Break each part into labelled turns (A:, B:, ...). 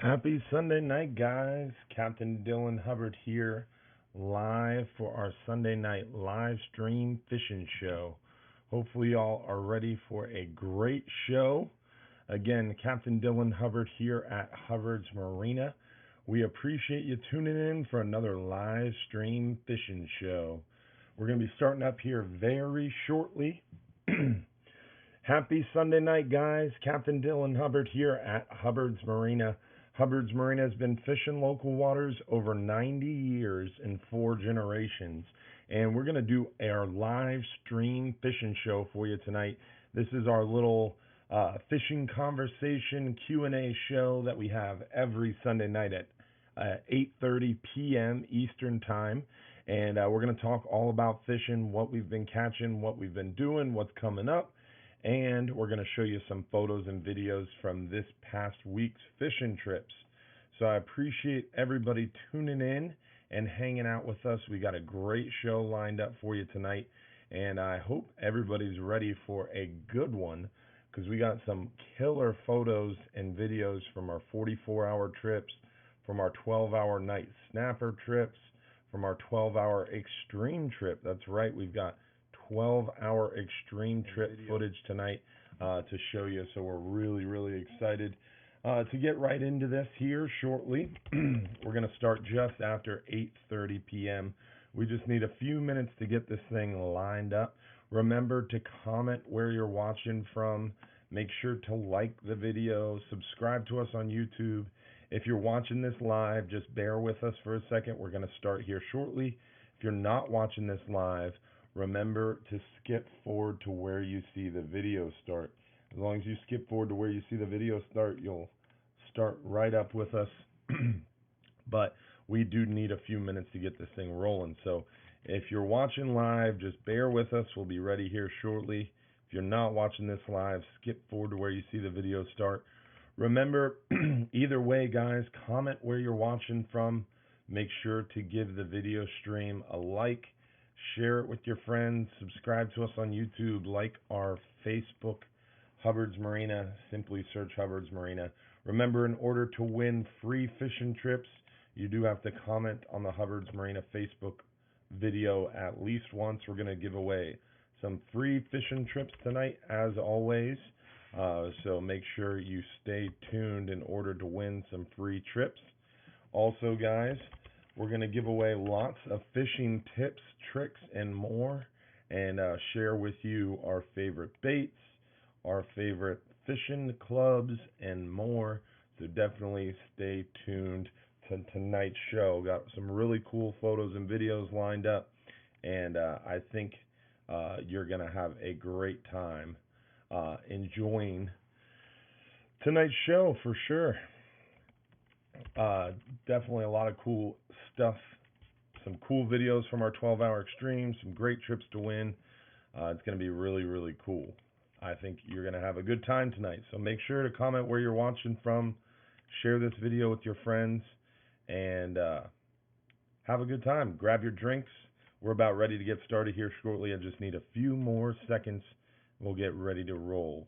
A: Happy Sunday night, guys. Captain Dylan Hubbard here, live for our Sunday night live stream fishing show. Hopefully, y'all are ready for a great show. Again, Captain Dylan Hubbard here at Hubbard's Marina. We appreciate you tuning in for another live stream fishing show. We're going to be starting up here very shortly. Happy Sunday night, guys. Captain Dylan Hubbard here at Hubbard's Marina. Hubbard's Marina has been fishing local waters over 90 years in 4 generations. And we're going to do our live stream fishing show for you tonight. This is our little fishing conversation Q&A show that we have every Sunday night at 8:30 p.m. Eastern Time. And we're going to talk all about fishing, what we've been catching, what we've been doing, what's coming up. And we're going to show you some photos and videos from this past week's fishing trips. So I appreciate everybody tuning in and hanging out with us. We got a great show lined up for you tonight, and I hope everybody's ready for a good one, because we got some killer photos and videos from our 44-hour trips, from our 12-hour night snapper trips, from our 12-hour extreme trip. That's right, we've got 12-hour extreme trip footage tonight to show you. So we're really excited to get right into this here shortly. We're going to start just after 8:30 p.m. We just need a few minutes to get this thing lined up. Remember to comment where you're watching from. Make sure to like the video. Subscribe to us on YouTube. If you're watching this live, just bear with us for a second. We're going to start here shortly. If you're not watching this live, remember to skip forward to where you see the video start. As long as you skip forward to where you see the video start, you'll start right up with us. But we do need a few minutes to get this thing rolling. So if you're watching live, just bear with us. We'll be ready here shortly. If you're not watching this live, skip forward to where you see the video start. Remember, either way, guys, comment where you're watching from. Make sure to give the video stream a like. Share it with your friends. Subscribe to us on YouTube. Like our Facebook, Hubbard's Marina. Simply search Hubbard's Marina. Remember, in order to win free fishing trips, you do have to comment on the Hubbard's Marina Facebook video at least once. We're going to give away some free fishing trips tonight, as always. So make sure you stay tuned in order to win some free trips. Also, guys, we're going to give away lots of fishing tips, tricks, and more, and share with you our favorite baits, our favorite fishing clubs, and more. So definitely stay tuned to tonight's show. Got some really cool photos and videos lined up, and I think you're going to have a great time enjoying tonight's show for sure. Definitely a lot of cool stuff, some cool videos from our 12-hour extreme, some great trips to win. It's going to be really cool. I think you're going to have a good time tonight. So make sure to comment where you're watching from, share this video with your friends, and have a good time. Grab your drinks. We're about ready to get started here shortly. I just need a few more seconds. We'll get ready to roll.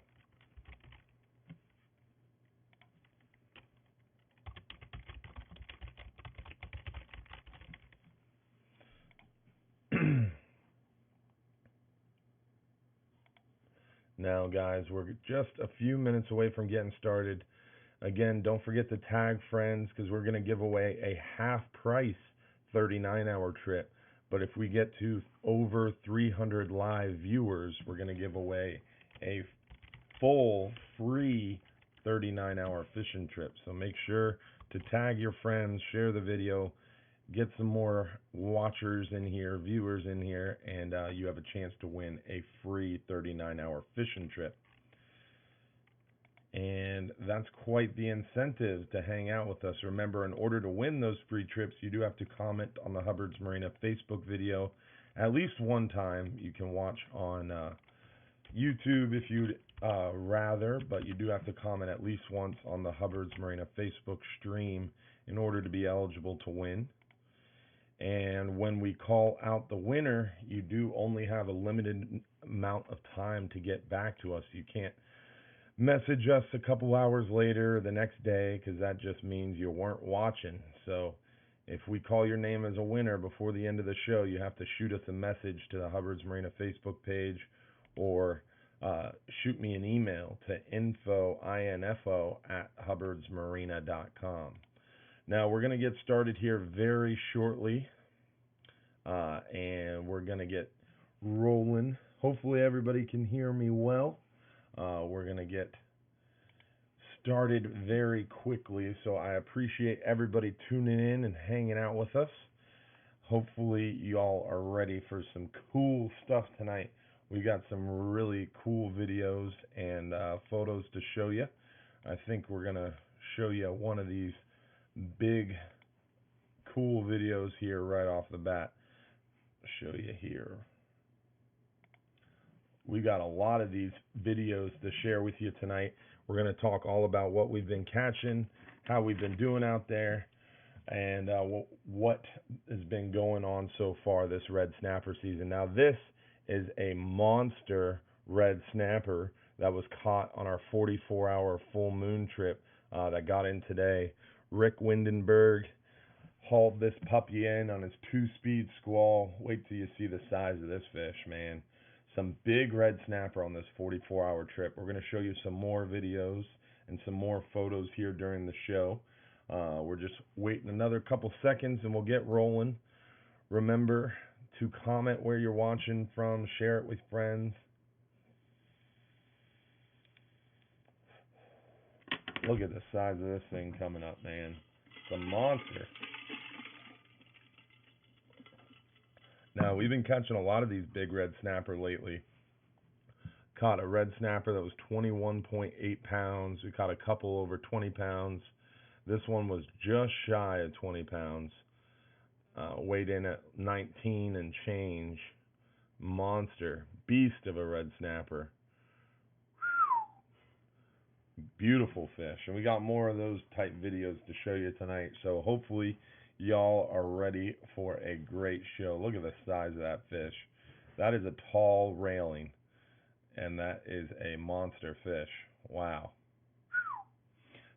A: Now, guys, we're just a few minutes away from getting started. Again, don't forget to tag friends, because we're going to give away a half price 39-hour trip. But if we get to over 300 live viewers, we're going to give away a full free 39-hour fishing trip. So make sure to tag your friends, share the video, get some more watchers in here, viewers in here, and you have a chance to win a free 39-hour fishing trip. And that's quite the incentive to hang out with us. Remember, in order to win those free trips, you do have to comment on the Hubbard's Marina Facebook video at least one time. You can watch on YouTube if you'd rather, but you do have to comment at least once on the Hubbard's Marina Facebook stream in order to be eligible to win. And when we call out the winner, you do only have a limited amount of time to get back to us. You can't message us a couple hours later, the next day, because that just means you weren't watching. So if we call your name as a winner before the end of the show, you have to shoot us a message to the Hubbard's Marina Facebook page, or shoot me an email to info at hubbardsmarina.com. Now we're going to get started here very shortly, and we're going to get rolling. Hopefully everybody can hear me well. We're going to get started very quickly, so I appreciate everybody tuning in and hanging out with us. Hopefully y'all are ready for some cool stuff tonight. We got some really cool videos and photos to show you. I think we're going to show you one of these big cool videos here right off the bat. Show you here. We got a lot of these videos to share with you tonight. We're going to talk all about what we've been catching, how we've been doing out there, and what has been going on so far this red snapper season. Now this is a monster red snapper that was caught on our 44-hour full moon trip that got in today. Rick Windenberg hauled this puppy in on his 2-speed squall. Wait till you see the size of this fish, man. Some big red snapper on this 44-hour trip. We're going to show you some more videos and some more photos here during the show. We're just waiting another couple seconds and we'll get rolling. Remember to comment where you're watching from, share it with friends. Look at the size of this thing coming up, man. It's a monster. Now, we've been catching a lot of these big red snapper lately. Caught a red snapper that was 21.8 pounds. We caught a couple over 20 pounds. This one was just shy of 20 pounds. Weighed in at 19 and change. Monster. Beast of a red snapper. Beautiful fish. And we got more of those type videos to show you tonight. So hopefully y'all are ready for a great show. Look at the size of that fish. That is a tall railing, and that is a monster fish. Wow.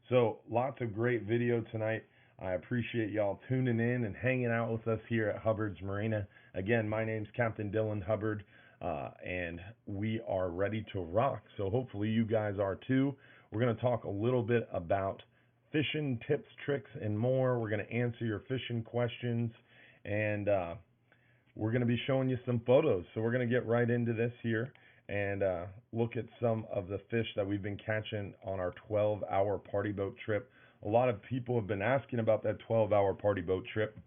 A: So lots of great video tonight. I appreciate y'all tuning in and hanging out with us here at Hubbard's Marina. Again, my name's Captain Dylan Hubbard, and we are ready to rock. So hopefully you guys are too. We're going to talk a little bit about fishing tips, tricks, and more. We're going to answer your fishing questions, and we're going to be showing you some photos. So we're going to get right into this here and look at some of the fish that we've been catching on our 12-hour party boat trip. A lot of people have been asking about that 12-hour party boat trip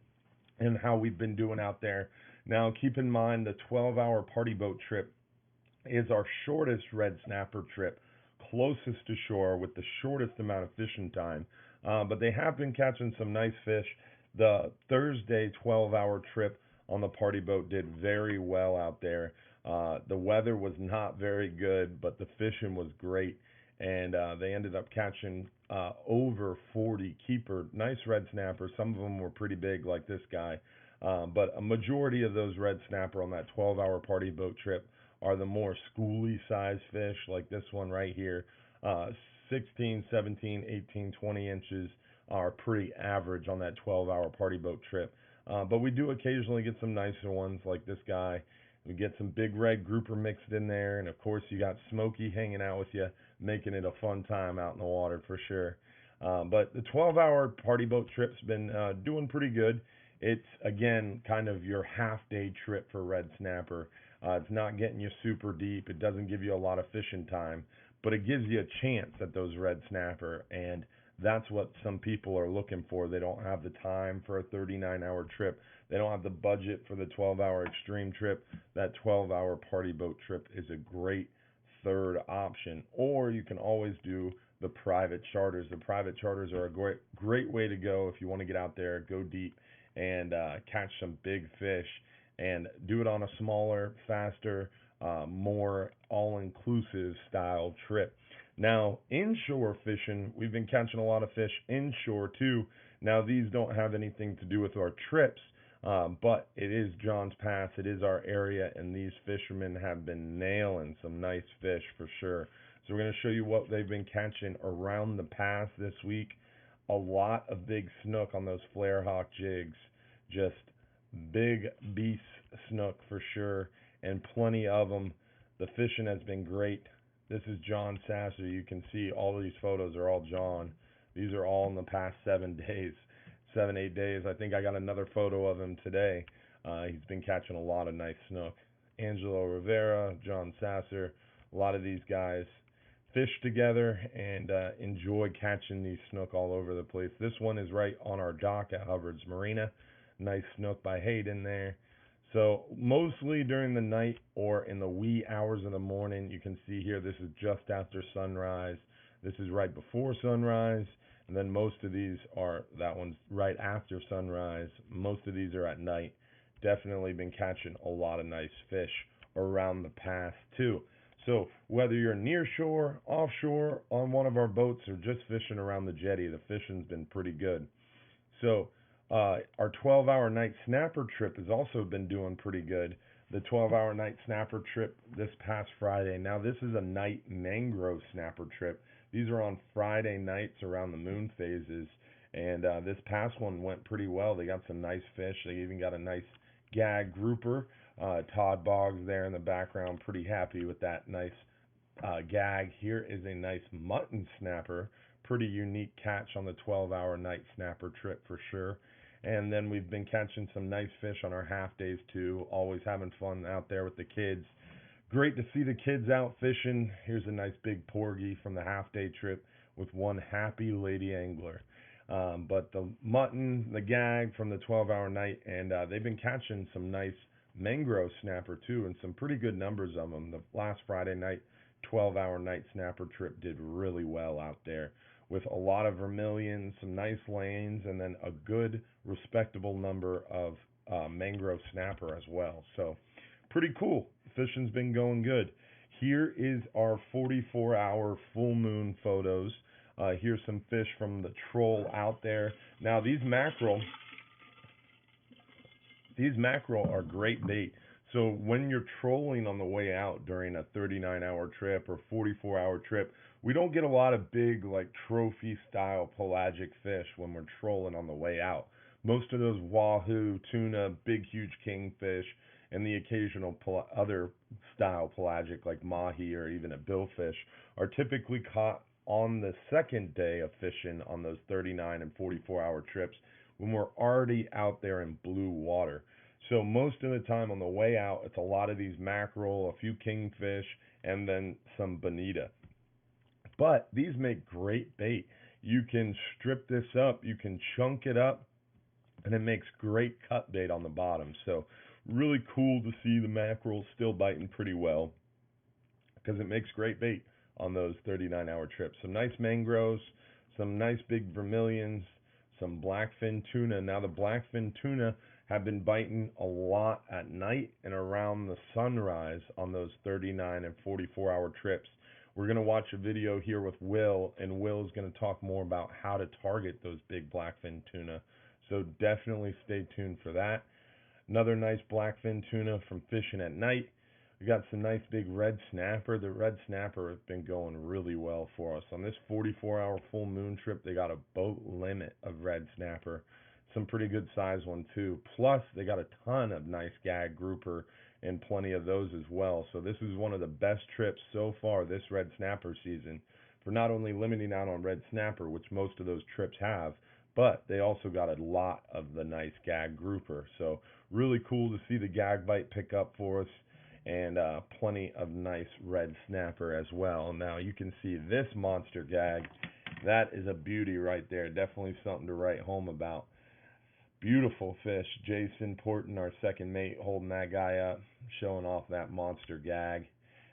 A: and how we've been doing out there. Now, keep in mind the 12-hour party boat trip is our shortest red snapper trip, closest to shore with the shortest amount of fishing time. But they have been catching some nice fish. The Thursday 12-hour trip on the party boat did very well out there. The weather was not very good, but the fishing was great. And they ended up catching over 40 keeper, nice red snapper. Some of them were pretty big like this guy. But a majority of those red snapper on that 12-hour party boat trip are the more schooly size fish like this one right here. 16, 17, 18, 20 inches are pretty average on that 12-hour party boat trip. But we do occasionally get some nicer ones like this guy. We get some big red grouper mixed in there, and of course you got Smokey hanging out with you, making it a fun time out in the water for sure. But the 12-hour party boat trip's been doing pretty good. It's, again, kind of your half-day trip for red snapper. It's not getting you super deep. It doesn't give you a lot of fishing time, but it gives you a chance at those red snapper, and that's what some people are looking for. They don't have the time for a 39-hour trip. They don't have the budget for the 12-hour extreme trip. That 12-hour party boat trip is a great third option, or you can always do the private charters. The private charters are a great way to go if you want to get out there, go deep, and catch some big fish, and do it on a smaller, faster, more all-inclusive style trip. Now, inshore fishing, we've been catching a lot of fish inshore too. Now, these don't have anything to do with our trips, but it is John's Pass, it is our area, and these fishermen have been nailing some nice fish for sure. So we're going to show you what they've been catching around the pass this week. A lot of big snook on those flare hawk jigs. Just big beast snook for sure, and plenty of them. The fishing has been great. This is John Sasser. You can see all of these photos are all John. These are all in the past 7 days, 8 days. I think I got another photo of him today. He's been catching a lot of nice snook. Angelo Rivera, John Sasser, a lot of these guys fish together and enjoy catching these snook all over the place. This one is right on our dock at Hubbard's Marina. Nice snook by Hayden there. So mostly during the night or in the wee hours of the morning. You can see here this is just after sunrise. This is right before sunrise. And then most of these are, that one's right after sunrise. Most of these are at night. Definitely been catching a lot of nice fish around the pass too. So whether you're near shore, offshore, on one of our boats, or just fishing around the jetty, the fishing's been pretty good. So our 12-hour night snapper trip has also been doing pretty good. The 12-hour night snapper trip this past Friday. Now this is a night mangrove snapper trip. These are on Friday nights around the moon phases. And this past one went pretty well. They got some nice fish. They even got a nice gag grouper. Todd Boggs there in the background, pretty happy with that nice gag. Here is a nice mutton snapper. Pretty unique catch on the 12-hour night snapper trip for sure. And then we've been catching some nice fish on our half days too. Always having fun out there with the kids. Great to see the kids out fishing. Here's a nice big porgy from the half day trip with one happy lady angler. But the mutton, the gag from the 12-hour night, and they've been catching some nice mangrove snapper too, and some pretty good numbers of them. The last Friday night 12-hour night snapper trip did really well out there with a lot of vermilion, some nice lanes, and then a good respectable number of mangrove snapper as well. So pretty cool. Fishing's been going good. Here is our 44-hour full moon photos. Here's some fish from the troll out there. Now these mackerel are great bait. So when you're trolling on the way out during a 39-hour trip or 44-hour trip, we don't get a lot of big like trophy style pelagic fish when we're trolling on the way out. Most of those wahoo, tuna, big huge kingfish, and the occasional other style pelagic like mahi or even a billfish are typically caught on the second day of fishing on those 39 and 44-hour trips when we're already out there in blue water. So most of the time on the way out, it's a lot of these mackerel, a few kingfish, and then some bonita. But these make great bait. You can strip this up, you can chunk it up, and it makes great cut bait on the bottom. So really cool to see the mackerel still biting pretty well because it makes great bait on those 39-hour trips. Some nice mangroves, some nice big vermilions, some blackfin tuna. Now the blackfin tuna have been biting a lot at night and around the sunrise on those 39 and 44-hour trips. We're going to watch a video here with Will, and Will is going to talk more about how to target those big blackfin tuna. So definitely stay tuned for that. Another nice blackfin tuna from fishing at night. We got some nice big red snapper. The red snapper has been going really well for us. On this 44-hour full moon trip, they got a boat limit of red snapper. Some pretty good size one too. Plus, they got a ton of nice gag grouper and plenty of those as well. So this is one of the best trips so far this red snapper season for not only limiting out on red snapper, which most of those trips have, but they also got a lot of the nice gag grouper. So really cool to see the gag bite pick up for us, and plenty of nice red snapper as well. Now you can see this monster gag. That is a beauty right there. Definitely something to write home about. Beautiful fish. Jason Porton, our second mate, holding that guy up, showing off that monster gag.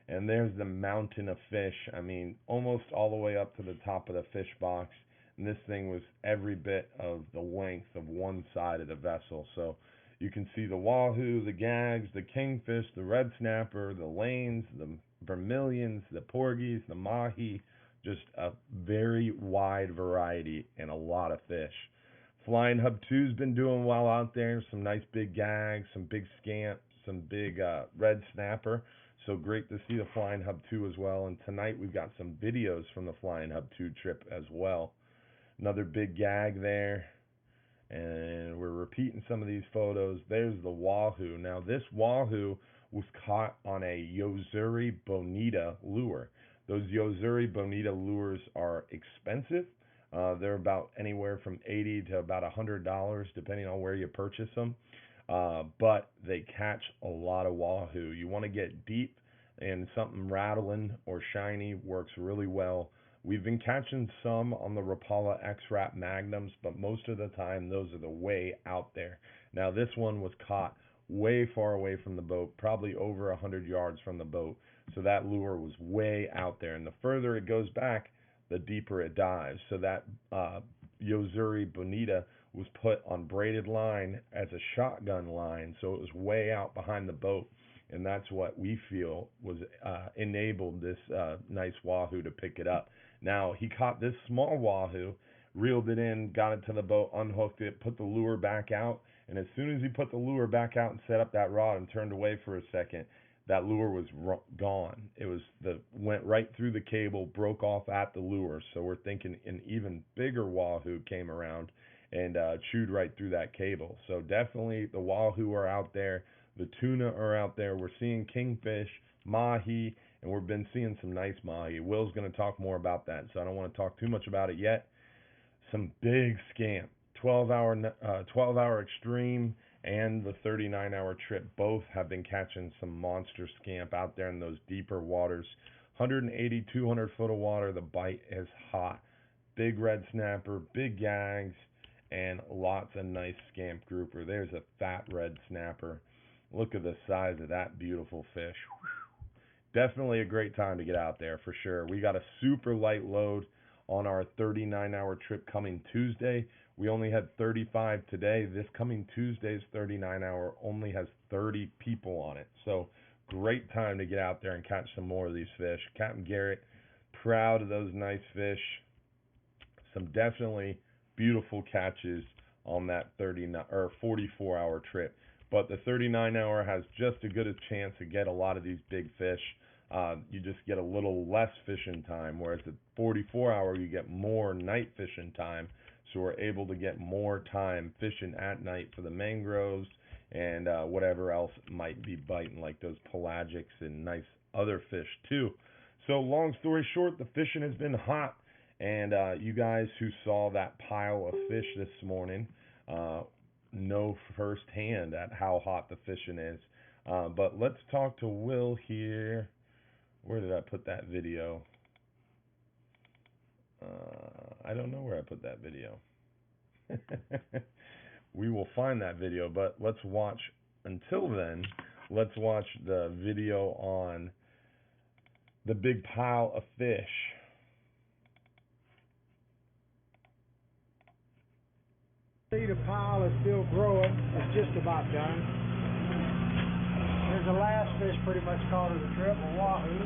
A: And there's the mountain of fish. I mean, almost all the way up to the top of the fish box. And this thing was every bit of the length of one side of the vessel. So you can see the wahoo, the gags, the kingfish, the red snapper, the lanes, the vermilions, the porgies, the mahi. Just a very wide variety and a lot of fish. Flying Hub 2's been doing well out there. Some nice big gags, some big scamp, some big red snapper. So great to see the Flying Hub 2 as well. And tonight we've got some videos from the Flying Hub 2 trip as well. Another big gag there. And we're repeating some of these photos. There's the wahoo. Now this wahoo was caught on a Yozuri Bonita lure. Those Yozuri Bonita lures are expensive. They're about anywhere from $80 to about $100 depending on where you purchase them. But they catch a lot of wahoo. You want to get deep, and something rattling or shiny works really well. We've been catching some on the Rapala X-Rap Magnums, but most of the time those are the way out there. Now this one was caught way far away from the boat, probably over 100 yards from the boat. So that lure was way out there, and the further it goes back, the deeper it dives. So that Yozuri Bonita was put on braided line as a shotgun line, so it was way out behind the boat, and that's what we feel was enabled this nice wahoo to pick it up. Now he caught this small wahoo, reeled it in, got it to the boat, unhooked it, put the lure back out, and as soon as he put the lure back out and set up that rod and turned away for a second, that lure was gone. It was went right through the cable, broke off at the lure. So we're thinking an even bigger wahoo came around and chewed right through that cable. So definitely the wahoo are out there, the tuna are out there. We're seeing kingfish, mahi, and we've been seeing some nice mahi. Will's going to talk more about that, so I don't want to talk too much about it yet. Some big scamp, 12-hour extreme and the 39-hour trip both have been catching some monster scamp out there in those deeper waters. 180, 200 foot of water, the bite is hot. Big red snapper, big gags, and lots of nice scamp grouper. There's a fat red snapper. Look at the size of that beautiful fish. Definitely a great time to get out there for sure. We got a super light load on our 39-hour trip coming Tuesday. We only had 35 today. This coming Tuesday's 39-hour only has 30 people on it. So great time to get out there and catch some more of these fish. Captain Garrett, proud of those nice fish. Some definitely beautiful catches on that 44-hour trip. But the 39-hour has just as good a chance to get a lot of these big fish. You just get a little less fishing time, whereas the 44-hour you get more night fishing time. So we're able to get more time fishing at night for the mangroves and whatever else might be biting, like those pelagics and nice other fish too. So long story short, the fishing has been hot, and you guys who saw that pile of fish this morning know firsthand at how hot the fishing is. But let's talk to Will here. Where did I put that video? I don't know where I put that video. We will find that video, but let's watch, until then, let's watch the video on the big pile of fish.
B: See, the pile is still growing. It's just about done. There's the last fish pretty much caught of the trip, a wahoo.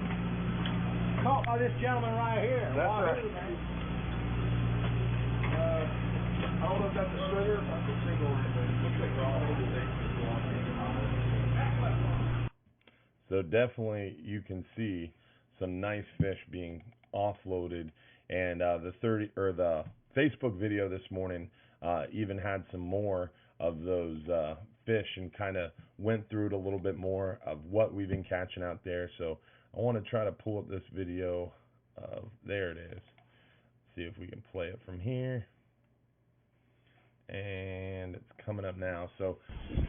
B: Caught by this gentleman right here.
C: That's
B: wahoo,
C: right.
B: Man.
C: I don't know if that's a stringer or if that's a single ring, but it looks like they're all over the
A: So definitely you can see some nice fish being offloaded, and the Facebook video this morning even had some more of those fish and kind of went through it a little bit more of what we've been catching out there. So I want to try to pull up this video. There it is. See if we can play it from here. And it's coming up now. So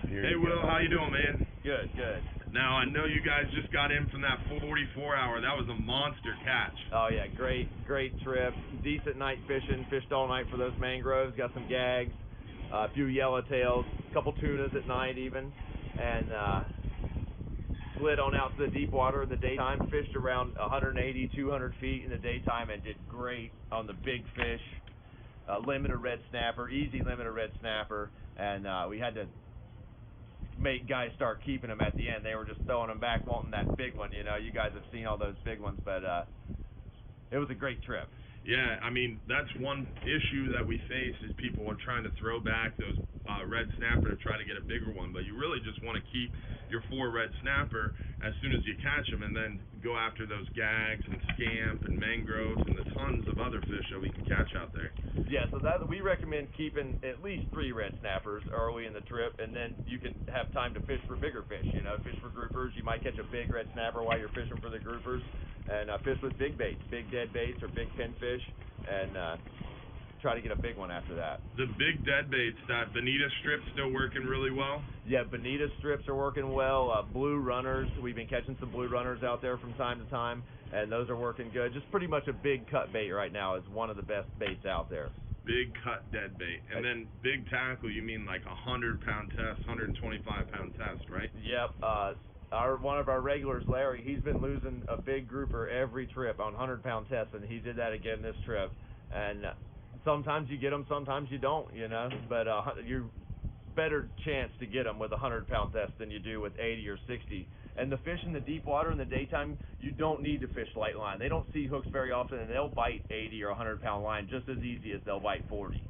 A: here
D: Hey Will, how you doing, man?
C: Good, good.
D: Now I know you guys just got in from that 44-hour. That was a monster catch.
C: Oh yeah, great trip. Decent night fishing. Fished all night for those mangroves. Got some gags, a few yellowtails, a couple tunas at night even, and slid on out to the deep water in the daytime. Fished around 180, 200 feet in the daytime and did great on the big fish. Limited red snapper, easy limited red snapper, and we had to make guys start keeping them at the end. They were just throwing them back, wanting that big one. You know, you guys have seen all those big ones, but it was a great trip.
D: Yeah, I mean, that's one issue that we face is people are trying to throw back those red snapper to try to get a bigger one, but you really just want to keep your 4 red snapper as soon as you catch them, and then go after those gags and scamp and mangroves and the tons of other fish that we can catch out there.
C: Yeah, so that we recommend keeping at least 3 red snappers early in the trip, and then you can have time to fish for bigger fish. You know, fish for groupers. You might catch a big red snapper while you're fishing for the groupers, and fish with big baits, big dead baits or big pinfish, and try to get a big one after that.
D: The big dead baits, that bonita strip still working really well?
C: Yeah, bonita strips are working well. Blue runners, we've been catching some blue runners out there from time to time, and those are working good. Just pretty much a big cut bait right now is one of the best baits out there.
D: Big cut dead bait. And then big tackle, you mean like 100-pound test, 125-pound test, right?
C: Yep. One of our regulars, Larry, he's been losing a big grouper every trip on 100-pound tests, and he did that again this trip. And sometimes you get them, sometimes you don't, you know. But you better chance to get them with a 100-pound test than you do with 80 or 60. And the fish in the deep water in the daytime, you don't need to fish light line. They don't see hooks very often, and they'll bite 80 or 100-pound line just as easy as they'll bite 40.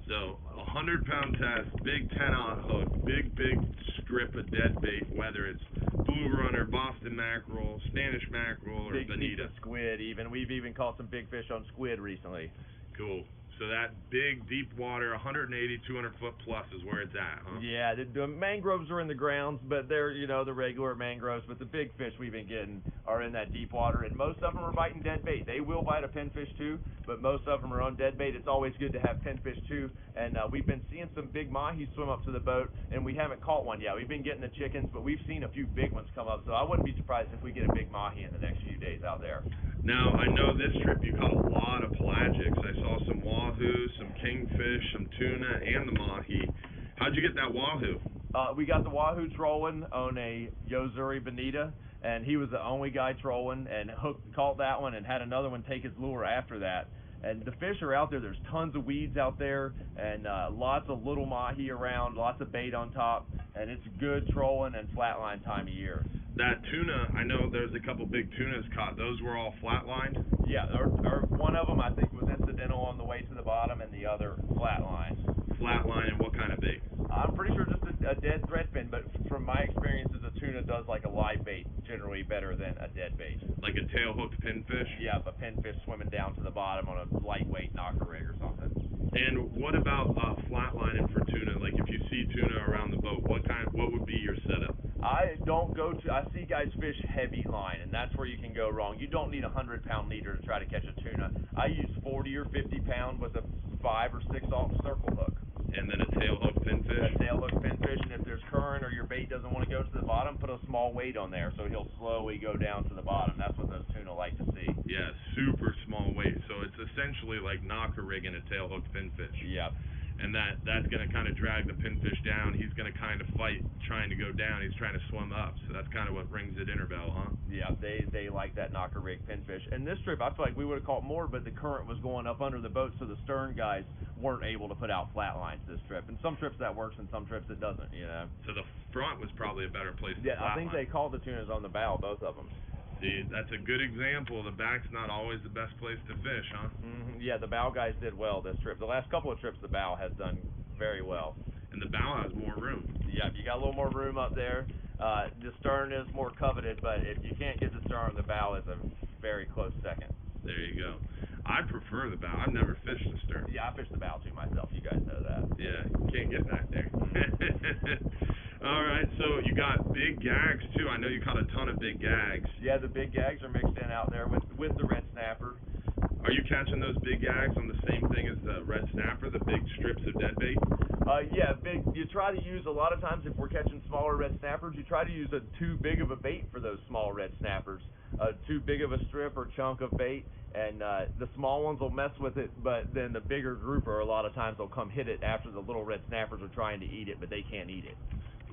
D: So, 100-pound test, big 10-aught hook, big strip of dead bait, whether it's blue runner, Boston mackerel, Spanish mackerel, or
C: big
D: bonita.
C: Squid even. We've even caught some big fish on squid recently.
D: Cool. So that big deep water, 180, 200 foot plus is where it's at, huh?
C: Yeah, the mangroves are in the grounds, but they're, you know, the regular mangroves. But the big fish we've been getting are in that deep water, and most of them are biting dead bait. They will bite a pinfish too, but most of them are on dead bait. It's always good to have pinfish too, and we've been seeing some big mahi swim up to the boat, and we haven't caught one yet. We've been getting the chickens, but we've seen a few big ones come up, so I wouldn't be surprised if we get a big mahi in the next few days out there.
D: Now, I know this trip you caught a lot of pelagics. I saw some wahoo, some kingfish, some tuna, and the mahi. How'd you get that wahoo?
C: We got the wahoo trolling on a Yozuri bonita, and he was the only guy trolling, and caught that one and had another one take his lure after that. And the fish are out there. There's tons of weeds out there, and lots of little mahi around, lots of bait on top, and it's good trolling and flatline time of year.
D: That tuna, I know there's a couple big tunas caught. Those were all flatlined?
C: Yeah, or one of them I think was incidental on the way to the bottom, and the other flatline.
D: Flatline, and what kind of bait?
C: I'm pretty sure just a dead threadfin, but from my experiences, a tuna does like a live bait generally better than a dead bait.
D: Like a tail-hooked pinfish?
C: Yeah, a pinfish swimming down to the bottom on a lightweight knocker rig or something.
D: And what about flatlining for tuna? Like if you see tuna around the boat, what would be your setup?
C: I see guys fish heavy line, and that's where you can go wrong. You don't need a 100-pound leader to try to catch a tuna. I use 40 or 50 pound with a 5 or 6 aught circle hook.
D: And then a tail hook pinfish?
C: A tail hook pinfish, and if there's current or your bait doesn't want to go to the bottom, put a small weight on there so he'll slowly go down to the bottom. That's what those tuna like to see.
D: Yeah, super small weight. So it's essentially like knocker rigging a tail hook pinfish.
C: Yep.
D: And that's going to kind of drag the pinfish down. He's going to kind of fight trying to go down. He's trying to swim up. So that's kind of what rings at interval, huh?
C: Yeah, they like that knocker rig pinfish. And this trip, I feel like we would have caught more, but the current was going up under the boat, so the stern guys weren't able to put out flat lines this trip. And some trips that works, and some trips it doesn't, you know.
D: So the front was probably a better place to
C: Yeah, I think
D: flatline.
C: they called the tunas on the bow, both of them.
D: See, that's a good example. The back's not always the best place to fish, huh?
C: Mm-hmm. Yeah, the bow guys did well this trip. The last couple of trips, the bow has done very well.
D: And the bow has more room.
C: Yeah, you got a little more room up there. The stern is more coveted, but if you can't get the stern, the bow is a very close second.
D: There you go. I prefer the bow. I've never fished the stern.
C: Yeah, I fish the bow too myself. You guys know that.
D: Yeah, can't get back there. All right, so you got big gags too. I know you caught a ton of big gags.
C: Yeah, the big gags are mixed in out there with the red snapper.
D: Are you catching those big gags on the same thing as the red snapper, the big strips of dead bait?
C: Yeah, big. You try to use a lot of times if we're catching smaller red snappers, you try to use too big of a bait for those small red snappers. Too big of a strip or chunk of bait, and the small ones will mess with it, but then the bigger grouper a lot of times will come hit it after the little red snappers are trying to eat it, but they can't eat it.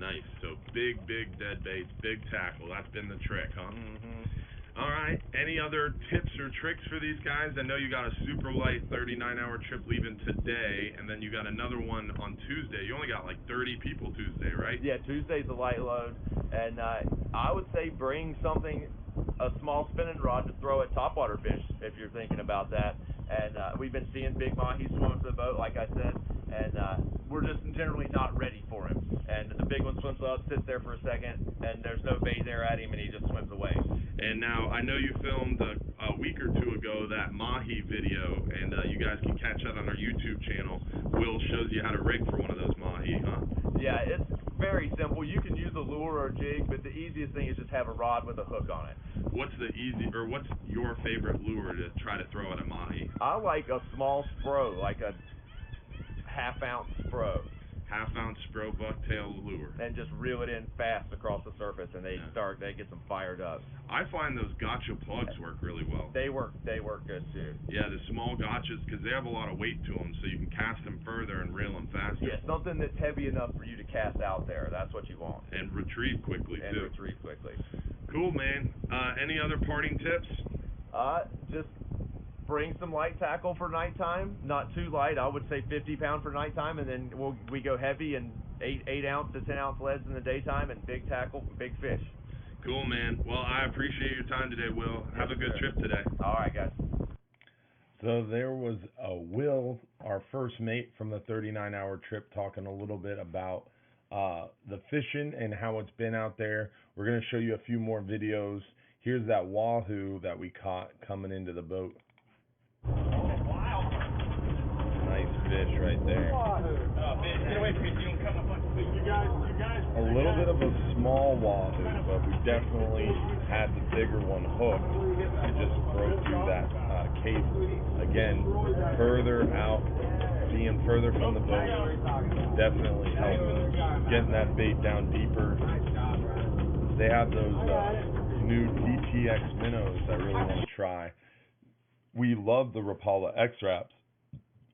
D: Nice. So big dead baits, big tackle. That's been the trick, huh?
C: Mm-hmm.
D: All right. Any other tips or tricks for these guys? I know you got a super light 39-hour trip leaving today, and then you got another one on Tuesday. You only got like 30 people Tuesday, right?
C: Yeah, Tuesday's a light load, and I would say bring a small spinning rod to throw at topwater fish if you're thinking about that, and we've been seeing big mahi swim up to the boat, like I said, and we're just generally not ready for him. And the big one swims up, sits there for a second, and there's no bait there at him, and he just swims away.
D: And now, I know you filmed a week or two ago that mahi video, and you guys can catch that on our YouTube channel. Will shows you how to rig for one of those mahi, huh?
C: Yeah, it's very simple. You can use a lure or a jig, but the easiest thing is just have a rod with a hook on it.
D: What's your favorite lure to try to throw at a mahi?
C: I like a small spro, like a half-ounce spro.
D: Half-ounce spro bucktail lure.
C: And just reel it in fast across the surface, and they get them fired up.
D: I find those gotcha plugs work really well.
C: They work good too.
D: Yeah, the small gotchas, because they have a lot of weight to them, so you can cast them further and reel them faster.
C: Yeah, something that's heavy enough for you to cast out there. That's what you want.
D: And retrieve quickly too.
C: And retrieve quickly.
D: Cool, man. Any other parting tips?
C: Just bring some light tackle for nighttime. Not too light. I would say 50 pound for nighttime, and then we go heavy and 8 ounce to 10 ounce leads in the daytime, and big tackle for big fish.
D: Cool, man. Well, I appreciate your time today, Will. Have a good trip today.
C: All right, guys.
A: So there was Will, our first mate from the 39-hour trip, talking a little bit about the fishing and how it's been out there. We're going to show you a few more videos. Here's that wahoo that we caught coming into the boat. Nice fish right there.
B: Get away from me, you don't come up. You guys.
A: A little bit of a small wahoo, but we definitely had the bigger one hooked. It just broke through that cable. Again, further out, being further from the boat, definitely helping getting that bait down deeper. They have those new DTX minnows I really want to try. We love the Rapala X-Wraps,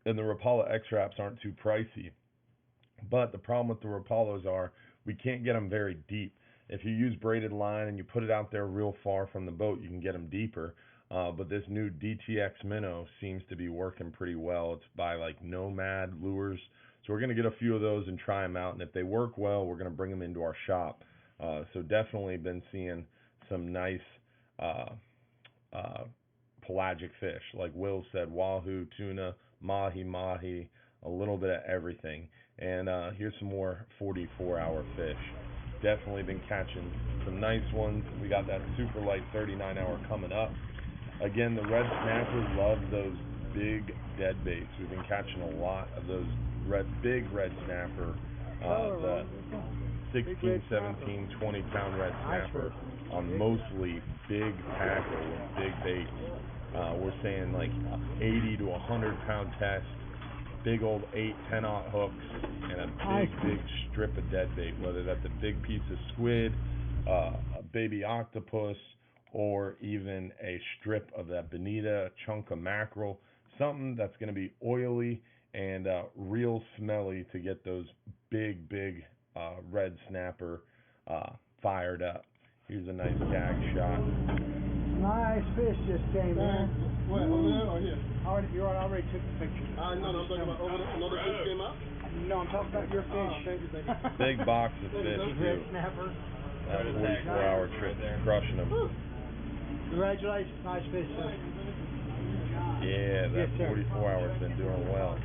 A: and the Rapala X-Wraps aren't too pricey. But the problem with the Rapalas are we can't get them very deep. If you use braided line and you put it out there real far from the boat, you can get them deeper. But this new DTX minnow seems to be working pretty well. It's by like Nomad Lures. So we're going to get a few of those and try them out. And if they work well, we're going to bring them into our shop. So definitely been seeing some nice pelagic fish. Like Will said, wahoo, tuna, mahi, a little bit of everything. And here's some more 44-hour fish. Definitely been catching some nice ones. We got that super light 39-hour coming up. Again, the red snappers love those big dead baits. We've been catching a lot of those big red snapper, the 16, 17, 20-pound red snapper on mostly big tackle and big baits. We're saying like 80 to 100-pound test. Big old 8-10-aught hooks and a big strip of dead bait, whether that's a big piece of squid, a baby octopus, or even a strip of that bonita, a chunk of mackerel, something that's going to be oily and real smelly to get those big red snapper fired up. Here's a nice gag shot.
B: Nice fish just came in.
E: What, over there or here?
B: You already took the picture.
E: No, I'm talking about over there. Another fish came out?
B: No, I'm talking about your fish.
E: Thank you.
A: Big box of fish
B: Red
A: too.
B: snapper.
A: That 44-hour trip, crushing them.
B: Congratulations, nice fish, sir.
A: Yeah, that 44-hour's been doing well.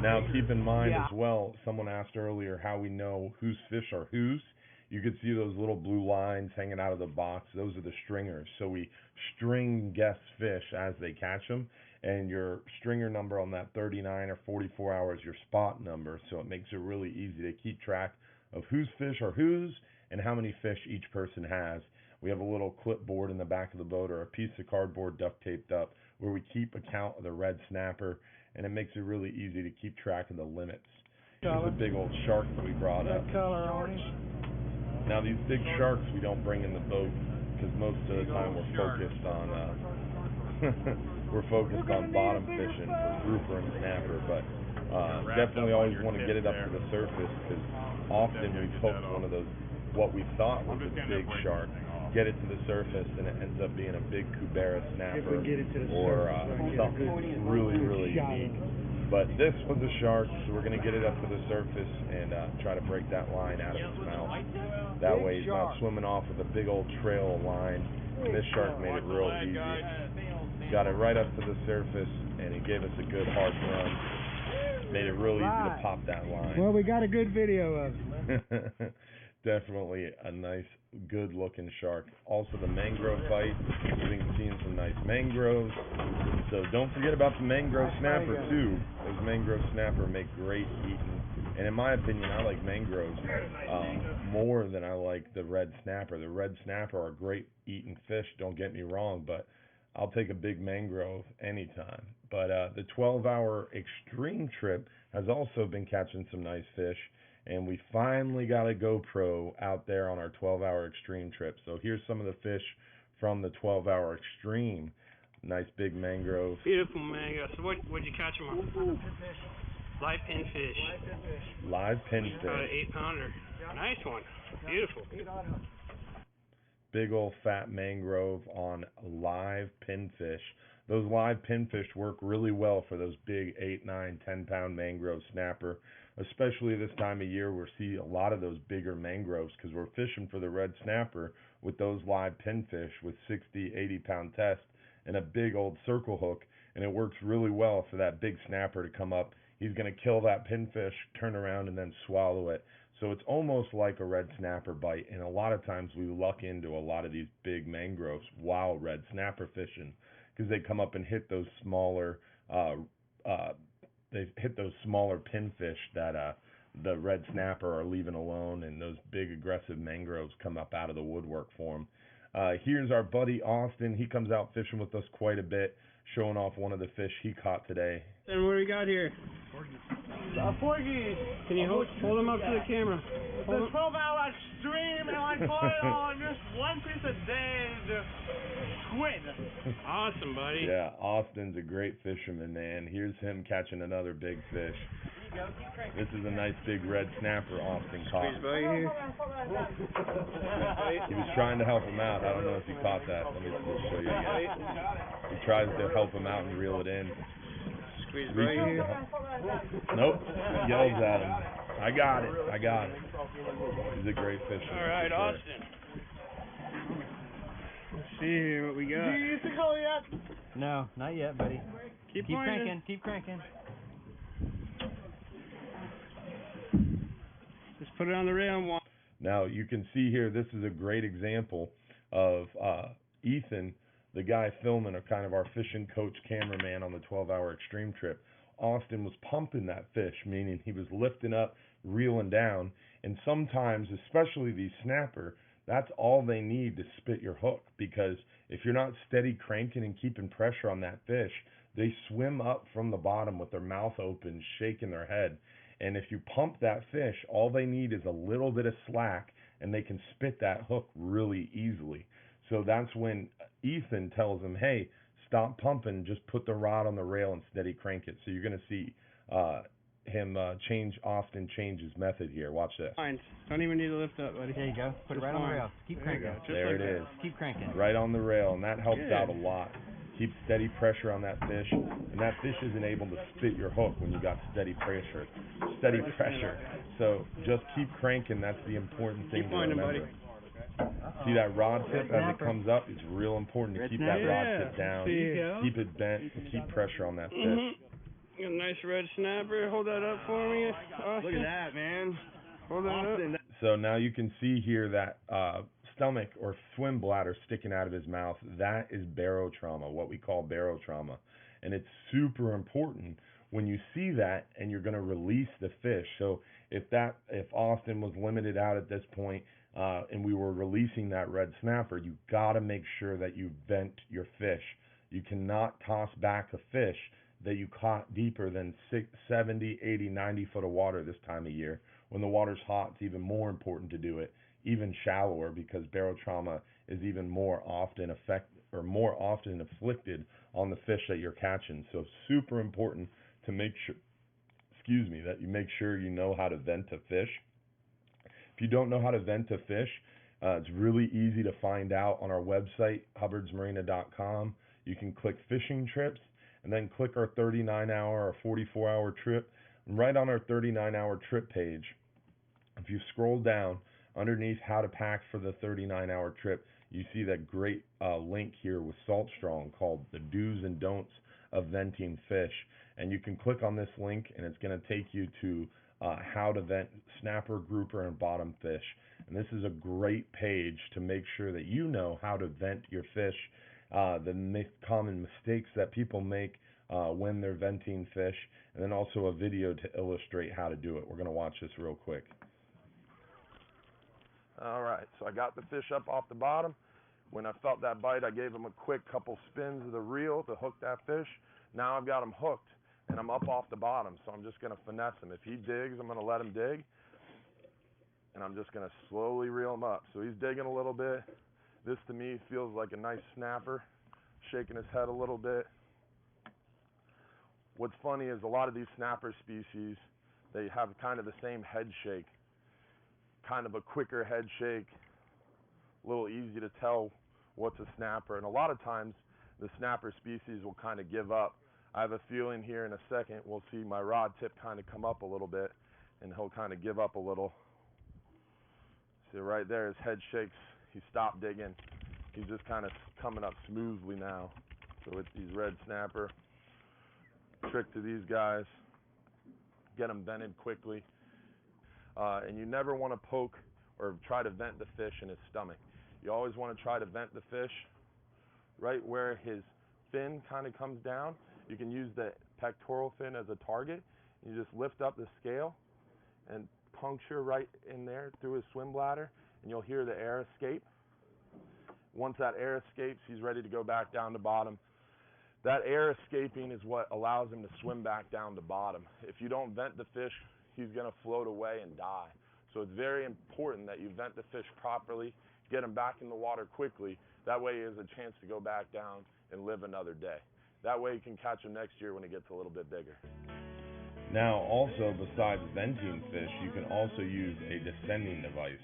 A: Now keep in mind as well, someone asked earlier how we know whose fish are whose. You could see those little blue lines hanging out of the box. Those are the stringers. So we string guess fish as they catch them, and your stringer number on that 39 or 44 hours, your spot number. So it makes it really easy to keep track of whose fish are whose and how many fish each person has. We have a little clipboard in the back of the boat or a piece of cardboard duct taped up where we keep account of the red snapper, and it makes it really easy to keep track of the limits. Here's a big old shark that we brought up.
B: Color on it.
A: Now these big sharks we don't bring in the boat because most of the time we're focused on bottom fishing for grouper and snapper, but definitely always want to get it up to the surface because often we've hooked one of those what we thought was a big shark, get it to the surface, and it ends up being a big Cubera snapper or something really unique. But this was a shark, so we're going to get it up to the surface and try to break that line out of its mouth. That way he's not swimming off with a big old trail of line. And this shark made it real easy. got it right up to the surface, and he gave us a good hard run. Made it real easy to pop that line.
B: Well, we got a good video of it.
A: Definitely a nice, good-looking shark. Also, the mangrove bite. We've been seeing some nice mangroves. So don't forget about the mangrove snapper too. Those mangrove snapper make great eating. And in my opinion, I like mangroves more than I like the red snapper. The red snapper are great eating fish. Don't get me wrong, but I'll take a big mangrove anytime. But the 12-hour extreme trip has also been catching some nice fish. And we finally got a GoPro out there on our 12-hour extreme trip. So here's some of the fish from the 12-hour extreme. Nice big mangrove.
F: Beautiful mangrove. So what'd you catch them on? Live pinfish.
A: Live pinfish.
F: About an 8-pounder. Nice one. Beautiful.
A: Big old fat mangrove on live pinfish. Those live pinfish work really well for those big 8, 9, 10-pound mangrove snapper, especially this time of year. We'll see a lot of those bigger mangroves because we're fishing for the red snapper with those live pinfish with 60, 80-pound test and a big old circle hook, and it works really well for that big snapper to come up. He's going to kill that pinfish, turn around, and then swallow it. So it's almost like a red snapper bite, and a lot of times we luck into a lot of these big mangroves while red snapper fishing because they come up and hit those smaller pinfish that the red snapper are leaving alone, and those big aggressive mangroves come up out of the woodwork for them. Here's our buddy Austin. He comes out fishing with us quite a bit, showing off one of the fish he caught today.
F: And what do we got here?
B: A porgy.
F: Can you hold them up to the camera?
B: The 12-hour stream, and I caught it on just one piece of dead squid.
F: Awesome, buddy.
A: Yeah, Austin's a great fisherman, man. Here's him catching another big fish. This is a nice big red snapper Austin caught.
F: Buddy here.
A: He was trying to help him out. I don't know if he caught that. Let me just show you again. He tries to help him out and reel it in.
F: Squeeze right here.
A: Nope. Yells at him. I got it. He's a great fisherman.
F: All right,
A: sure.
F: Austin. Let's see here what we got.
B: Do you used to go yet?
G: No, not yet, buddy.
F: Keep
G: cranking, keep cranking.
F: Just put it on the rail and walk.
A: Now you can see here, this is a great example of Ethan, the guy filming, or kind of our fishing coach cameraman on the 12-hour extreme trip. Austin was pumping that fish, meaning he was lifting up, reeling down, and sometimes, especially these snapper, that's all they need to spit your hook, because if you're not steady cranking and keeping pressure on that fish, they swim up from the bottom with their mouth open, shaking their head. And if you pump that fish, all they need is a little bit of slack, and they can spit that hook really easily. So that's when Ethan tells him, hey, stop pumping, just put the rod on the rail and steady crank it. So you're going to see Austin change his method here. Watch this.
F: Don't even need to lift up, buddy.
G: There you go. Put it right on the rail. Keep cranking.
A: There it is.
G: Keep cranking.
A: Right on the rail, and that helps out a lot. Keep steady pressure on that fish, and that fish isn't able to spit your hook when you got steady pressure. So just keep cranking. That's the important thing to remember. See that rod tip as it comes up? It's real important to keep that rod tip down. Keep it bent, and keep pressure on that fish.
F: Got a nice red snapper. Hold that up for me, Austin.
C: Look at that, man.
F: Hold that up.
A: So now you can see here that stomach or swim bladder sticking out of his mouth. That is barotrauma, what we call barotrauma. And it's super important when you see that and you're going to release the fish. So if Austin was limited out at this point and we were releasing that red snapper, you got to make sure that you vent your fish. You cannot toss back a fish that you caught deeper than 70, 80, 90 foot of water this time of year. When the water's hot, it's even more important to do it, even shallower, because barotrauma is even more often afflicted on the fish that you're catching. So super important to make sure, that you make sure you know how to vent a fish. If you don't know how to vent a fish, it's really easy to find out on our website, hubbardsmarina.com. You can click fishing trips and then click our 39-hour or 44-hour trip. And right on our 39-hour trip page, if you scroll down underneath how to pack for the 39-hour trip, you see that great link here with Salt Strong called the do's and don'ts of venting fish. And you can click on this link and it's going to take you to how to vent snapper, grouper, and bottom fish. And this is a great page to make sure that you know how to vent your fish, the common mistakes that people make when they're venting fish, and then also a video to illustrate how to do it. We're going to watch this real quick. All right, so I got the fish up off the bottom. When I felt that bite, I gave him a quick couple spins of the reel to hook that fish. Now I've got him hooked, and I'm up off the bottom, so I'm just going to finesse him. If he digs, I'm going to let him dig, and I'm just going to slowly reel him up. So he's digging a little bit. This, to me, feels like a nice snapper, shaking his head a little bit. What's funny is a lot of these snapper species, they have kind of the same head shake, kind of a quicker head shake, a little easy to tell what's a snapper. And a lot of times the snapper species will kind of give up. I have a feeling here in a second we'll see my rod tip kind of come up a little bit and he'll kind of give up a little. See right there, his head shakes, he stopped digging. He's just kind of coming up smoothly now. So with these red snapper, trick to these guys, get them vented quickly. And you never want to poke or try to vent the fish in his stomach. You always want to try to vent the fish right where his fin kind of comes down. You can use the pectoral fin as a target. You just lift up the scale and puncture right in there through his swim bladder, and you'll hear the air escape. Once that air escapes, he's ready to go back down to bottom. That air escaping is what allows him to swim back down to bottom. If you don't vent the fish, he's going to float away and die. So it's very important that you vent the fish properly, get him back in the water quickly. That way he has a chance to go back down and live another day. That way you can catch him next year when he gets a little bit bigger. Now also, besides venting fish, you can also use a descending device.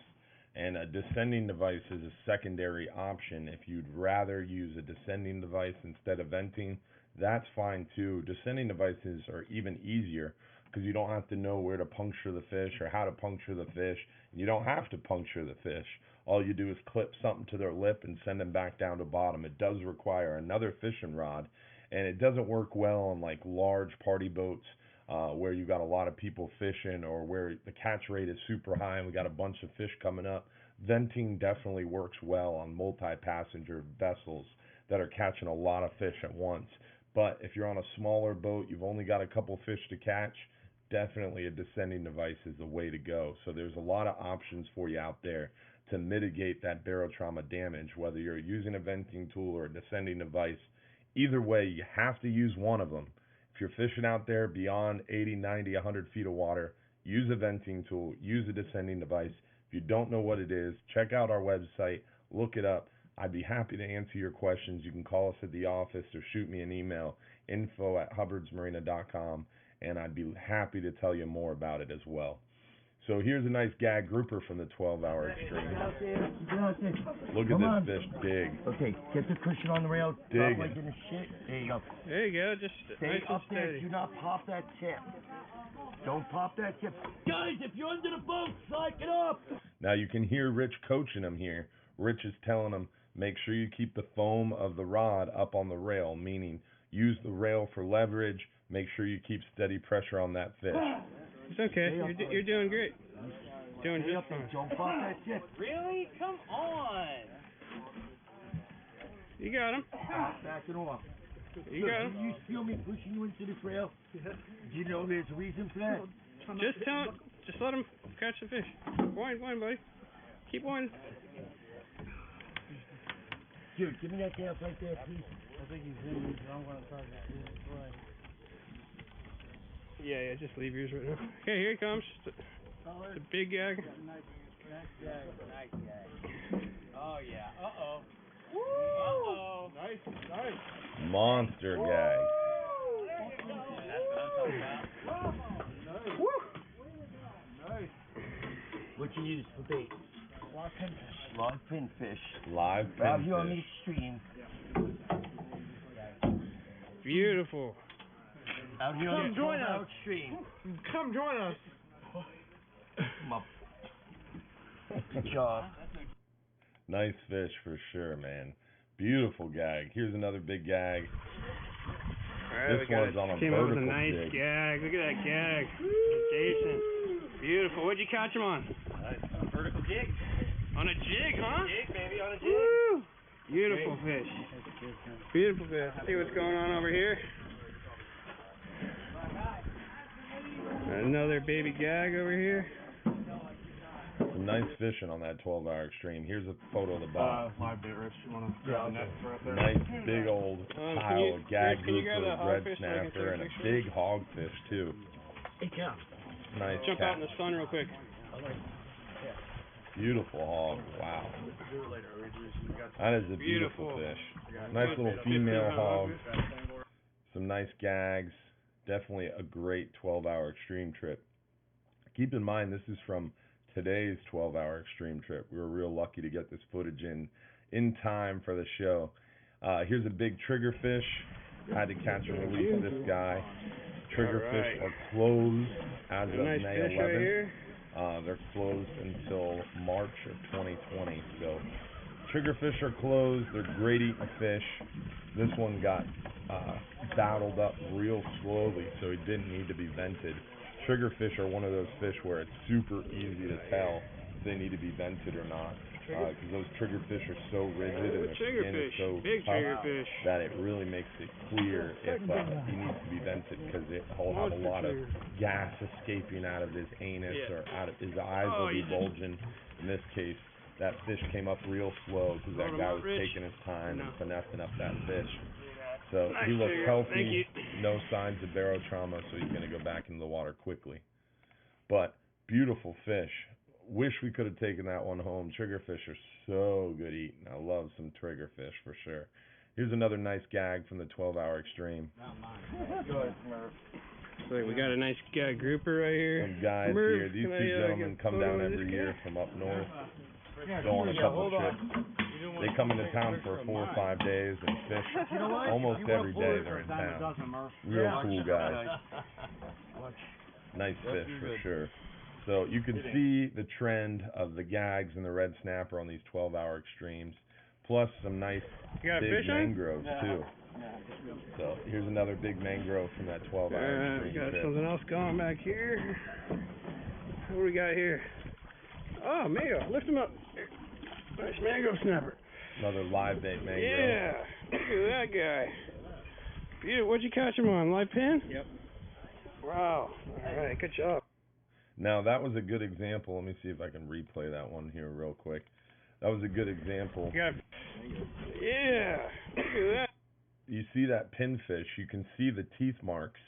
A: And a descending device is a secondary option. If you'd rather use a descending device instead of venting, that's fine too. Descending devices are even easier because you don't have to know where to puncture the fish or how to puncture the fish. You don't have to puncture the fish. All you do is clip something to their lip and send them back down to bottom. It does require another fishing rod, and it doesn't work well on like large party boats where you got a lot of people fishing or where the catch rate is super high and we got a bunch of fish coming up. Venting definitely works well on multi-passenger vessels that are catching a lot of fish at once. But if you're on a smaller boat, you've only got a couple fish to catch, definitely a descending device is the way to go. So there's a lot of options for you out there to mitigate that barotrauma damage, whether you're using a venting tool or a descending device. Either way, you have to use one of them. If you're fishing out there beyond 80, 90, 100 feet of water, use a venting tool, use a descending device. If you don't know what it is, check out our website, look it up. I'd be happy to answer your questions. You can call us at the office or shoot me an email, info@hubbardsmarina.com, and I'd be happy to tell you more about it as well. So here's a nice gag grouper from the 12-hour extreme. Look at this fish dig.
H: Okay, get the cushion on the rail.
A: Dig.
H: Like in the shit. There you go.
F: There you go. Just
H: Stay
F: nice and
H: up there.
F: steady.
H: Do not pop that tip. Don't pop that tip. Guys, if you're under the boat, slide it up.
A: Now you can hear Rich coaching him here. Rich is telling him, make sure you keep the foam of the rod up on the rail, meaning use the rail for leverage. Make sure you keep steady pressure on that fish.
F: It's okay. You're doing great. Doing
H: Stay
F: just
H: up there.
F: fine.
H: Don't pop that tip.
G: Really? Come on.
F: You got him.
H: Back it off.
F: You
H: Look,
F: got him.
H: you feel me pushing you into the trail? Do you know there's a reason for that?
F: Just tell him. Just let him catch the fish. Wind, buddy. Keep winding.
H: Dude, give me that tail right there, please.
B: I think he's in. I'm going to try to see his way.
F: Yeah, just leave yours right now. Okay, here he comes. The big gag.
B: Nice gag.
G: Oh, yeah. Uh-oh.
B: Uh-oh. Nice.
A: Monster gag.
G: That's what I'm talking about.
B: Nice.
H: What you use for bait?
B: Live pinfish.
H: Live pinfish.
A: Live
H: Out here on the
A: pinfish.
H: extreme.
F: Beautiful.
H: Out here on the
B: join us.
H: extreme.
B: Come join us.
H: Come up. Good job.
A: Nice fish for sure, man. Beautiful gag. Here's another big gag.
F: Alright,
A: This one's on a
F: came up with a
A: vertical
F: nice
A: jig.
F: gag. Look at that gag. Decent. Beautiful. What'd you catch him on?
G: Vertical jig.
F: On a jig, huh?
G: Jig, baby, on a jig.
F: Woo! Beautiful fish. Beautiful fish. See what's going on over here. Another baby gag over here.
A: Some nice fishing on that 12-hour extreme. Here's a photo of the box.
E: Live bait, Rich. You want to grab the net right there?
A: Nice big old
F: Can
A: pile
F: you-
A: of gag
F: Rich, can you grab
A: grouper,
F: that
A: red
F: hogfish so I can take
A: snapper,
F: a
A: and a
F: picture?
A: big hogfish too.
E: Hey, Cam.
A: Nice
F: Jump out in the
A: catch.
F: sun real quick.
A: Beautiful hog. Wow.
E: Do it later.
A: That is a beautiful
F: Beautiful.
A: fish. Nice little female hog.
F: hog.
A: Some nice gags. Definitely a great 12-hour extreme trip. Keep in mind, this is from today's 12-hour extreme trip. We were real lucky to get this footage in time for the show. Here's a big triggerfish. Had to catch and release this guy. Triggerfish
F: Alright.
A: are closed as of
F: Nice
A: May
F: fish right
A: 11th.
F: here.
A: They're closed until March of 2020. So triggerfish are closed. They're great eating fish. This one got battled up real slowly, so he didn't need to be vented. Triggerfish are one of those fish where it's super easy to tell if they need to be vented or not, because those triggerfish are so rigid and their skin is so
F: Big
A: tough
F: triggerfish.
A: that it really makes it clear if he needs to be vented, because he'll have a lot of gas escaping out of his anus or out of his eyes will be bulging. In this case, that fish came up real slow because that
F: Load 'em
A: guy
F: up,
A: was
F: Rich.
A: taking his time and
F: No.
A: finessing up that fish. So
F: Nice
A: he looks
F: trigger.
A: healthy,
F: Thank you.
A: no signs of barotrauma, so he's going to go back into the water quickly. But beautiful fish. Wish we could have taken that one home. Triggerfish are so good eating. I love some triggerfish for sure. Here's another nice gag from the 12-hour extreme.
F: So we got a nice grouper right here.
A: Some guys
F: Murph,
A: here. These
F: can I,
A: two gentlemen
F: get a
A: come
F: photo
A: down
F: of this
A: every
F: guy?
A: year from up north. Go on a couple trips. They come into town for 4 or 5 days and fish almost every day they're in town. Real cool guys. Nice fish for sure. So you can see the trend of the gags and the red snapper on these 12-hour extremes, plus some nice
F: You got a
A: big
F: fish on?
A: mangroves too. So here's another big mangrove from that 12-hour
F: We
A: extreme
F: got
A: trip.
F: something else going back here. What do we got here? Oh, mango. Lift him up. Here. Nice mango snapper.
A: Another live bait mangrove.
F: Yeah. Look at that guy. Beautiful. What'd you catch him on? Live pin?
E: Yep.
F: Wow. All right. Good job.
A: Now that was a good example. Let me see if I can replay that one here real quick. That was a good example.
F: You got. Yeah. Look at that.
A: You see that pinfish, you can see the teeth marks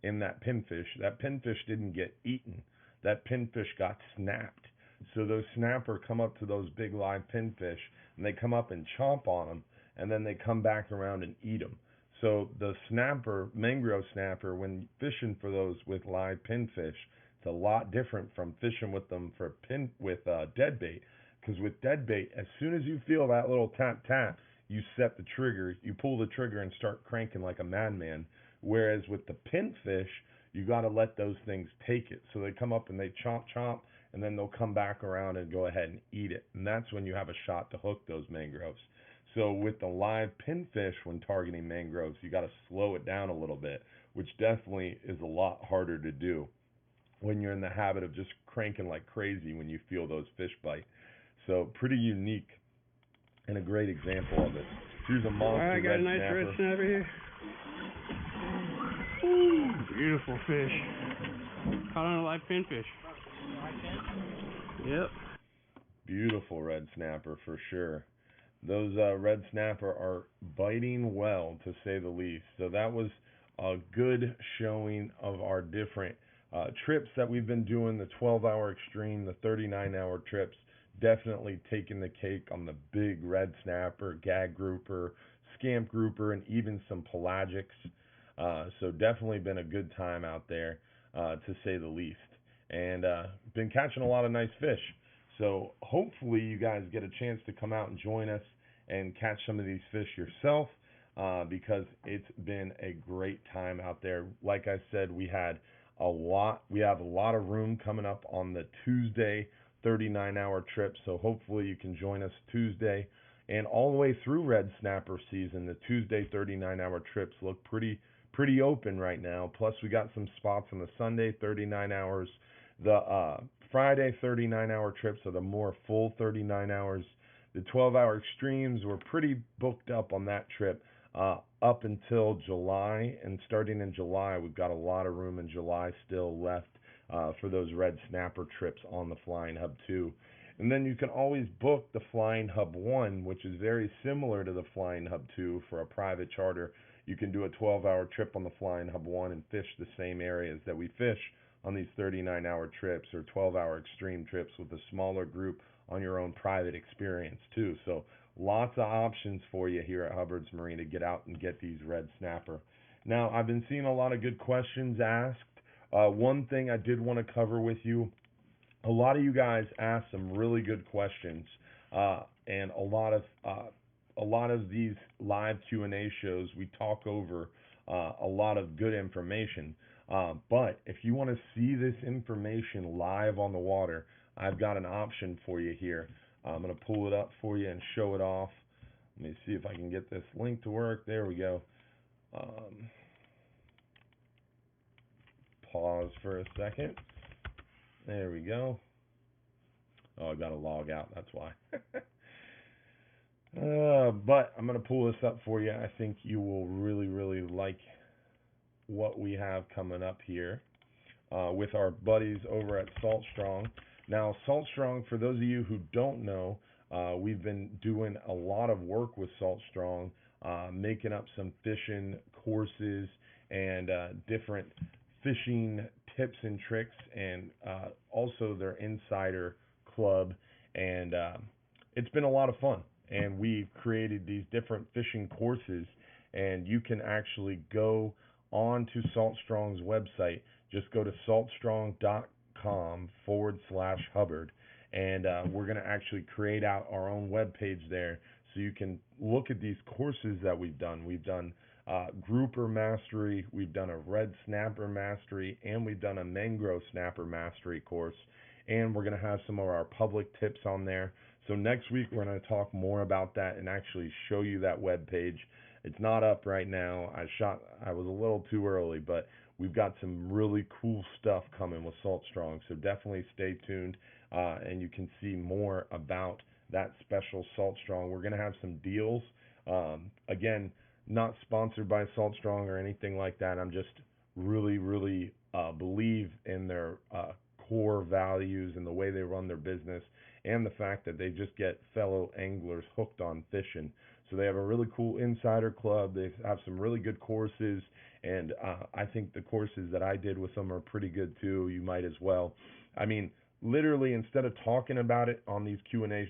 A: in that pinfish. That pinfish didn't get eaten. That pinfish got snapped. So those snapper come up to those big live pinfish, and they come up and chomp on them, and then they come back around and eat them. So the snapper, mangrove snapper, when fishing for those with live pinfish, it's a lot different from fishing with them for dead bait. Because with dead bait, as soon as you feel that little tap tap, you set the trigger, you pull the trigger and start cranking like a madman. Whereas with the pinfish, you got to let those things take it. So they come up and they chomp, chomp, and then they'll come back around and go ahead and eat it. And that's when you have a shot to hook those mangroves. So with the live pinfish, when targeting mangroves, you got to slow it down a little bit, which definitely is a lot harder to do when you're in the habit of just cranking like crazy when you feel those fish bite. So pretty unique and a great example of it. Here's a monster
F: All right, got
A: red
F: a nice
A: snapper.
F: red snapper here. Ooh, beautiful fish. Caught on a live pinfish. Yep.
A: Beautiful red snapper for sure. Those red snapper are biting well, to say the least. So that was a good showing of our different trips that we've been doing, the 12-hour extreme, the 39-hour trips. Definitely taking the cake on the big red snapper, gag grouper, scamp grouper, and even some pelagics. So definitely been a good time out there, to say the least. And been catching a lot of nice fish. So hopefully you guys get a chance to come out and join us and catch some of these fish yourself, because it's been a great time out there. Like I said, we have a lot of room coming up on the Tuesday 39-hour trip. So hopefully you can join us Tuesday and all the way through red snapper season. The Tuesday 39-hour trips look pretty open right now. Plus we got some spots on the Sunday 39 hours. The Friday 39-hour trips are the more full 39 hours. The 12-hour extremes, we're pretty booked up on that trip up until July. And starting in July, we've got a lot of room in July still left for those red snapper trips on the Flying Hub 2. And then you can always book the Flying Hub 1, which is very similar to the Flying Hub 2 for a private charter. You can do a 12-hour trip on the Flying Hub 1 and fish the same areas that we fish on these 39-hour trips or 12-hour extreme trips with a smaller group on your own private experience too. So lots of options for you here at Hubbard's Marina to get out and get these red snapper. Now, I've been seeing a lot of good questions asked. One thing I did want to cover with you, a lot of you guys asked some really good questions, and a lot of these live Q&A shows, we talk over a lot of good information. But if you want to see this information live on the water, I've got an option for you here. I'm going to pull it up for you and show it off. Let me see if I can get this link to work. There we go. Pause for a second. There we go. Oh, I got to log out. That's why. But I'm going to pull this up for you. I think you will really like what we have coming up here with our buddies over at Salt Strong. Now, Salt Strong, for those of you who don't know, we've been doing a lot of work with Salt Strong, making up some fishing courses and different fishing tips and tricks, and also their insider club. And it's been a lot of fun. And we've created these different fishing courses, and you can actually go on to Salt Strong's website. Just go to saltstrong.com/Hubbard, and we're going to actually create out our own web page there, so you can look at these courses that we've done. We've done grouper mastery, we've done a red snapper mastery, and we've done a mangrove snapper mastery course, and we're going to have some of our public tips on there. So next week we're going to talk more about that and actually show you that web page. It's not up right now. I was a little too early, but we've got some really cool stuff coming with Salt Strong, so definitely stay tuned, and you can see more about that special Salt Strong. We're going to have some deals. Again, not sponsored by Salt Strong or anything like that. I'm just really believe in their core values and the way they run their business, and the fact that they just get fellow anglers hooked on fishing. So they have a really cool insider club. They have some really good courses, and I think the courses that I did with them are pretty good too. You might as well. I mean, literally, instead of talking about it on these Q&A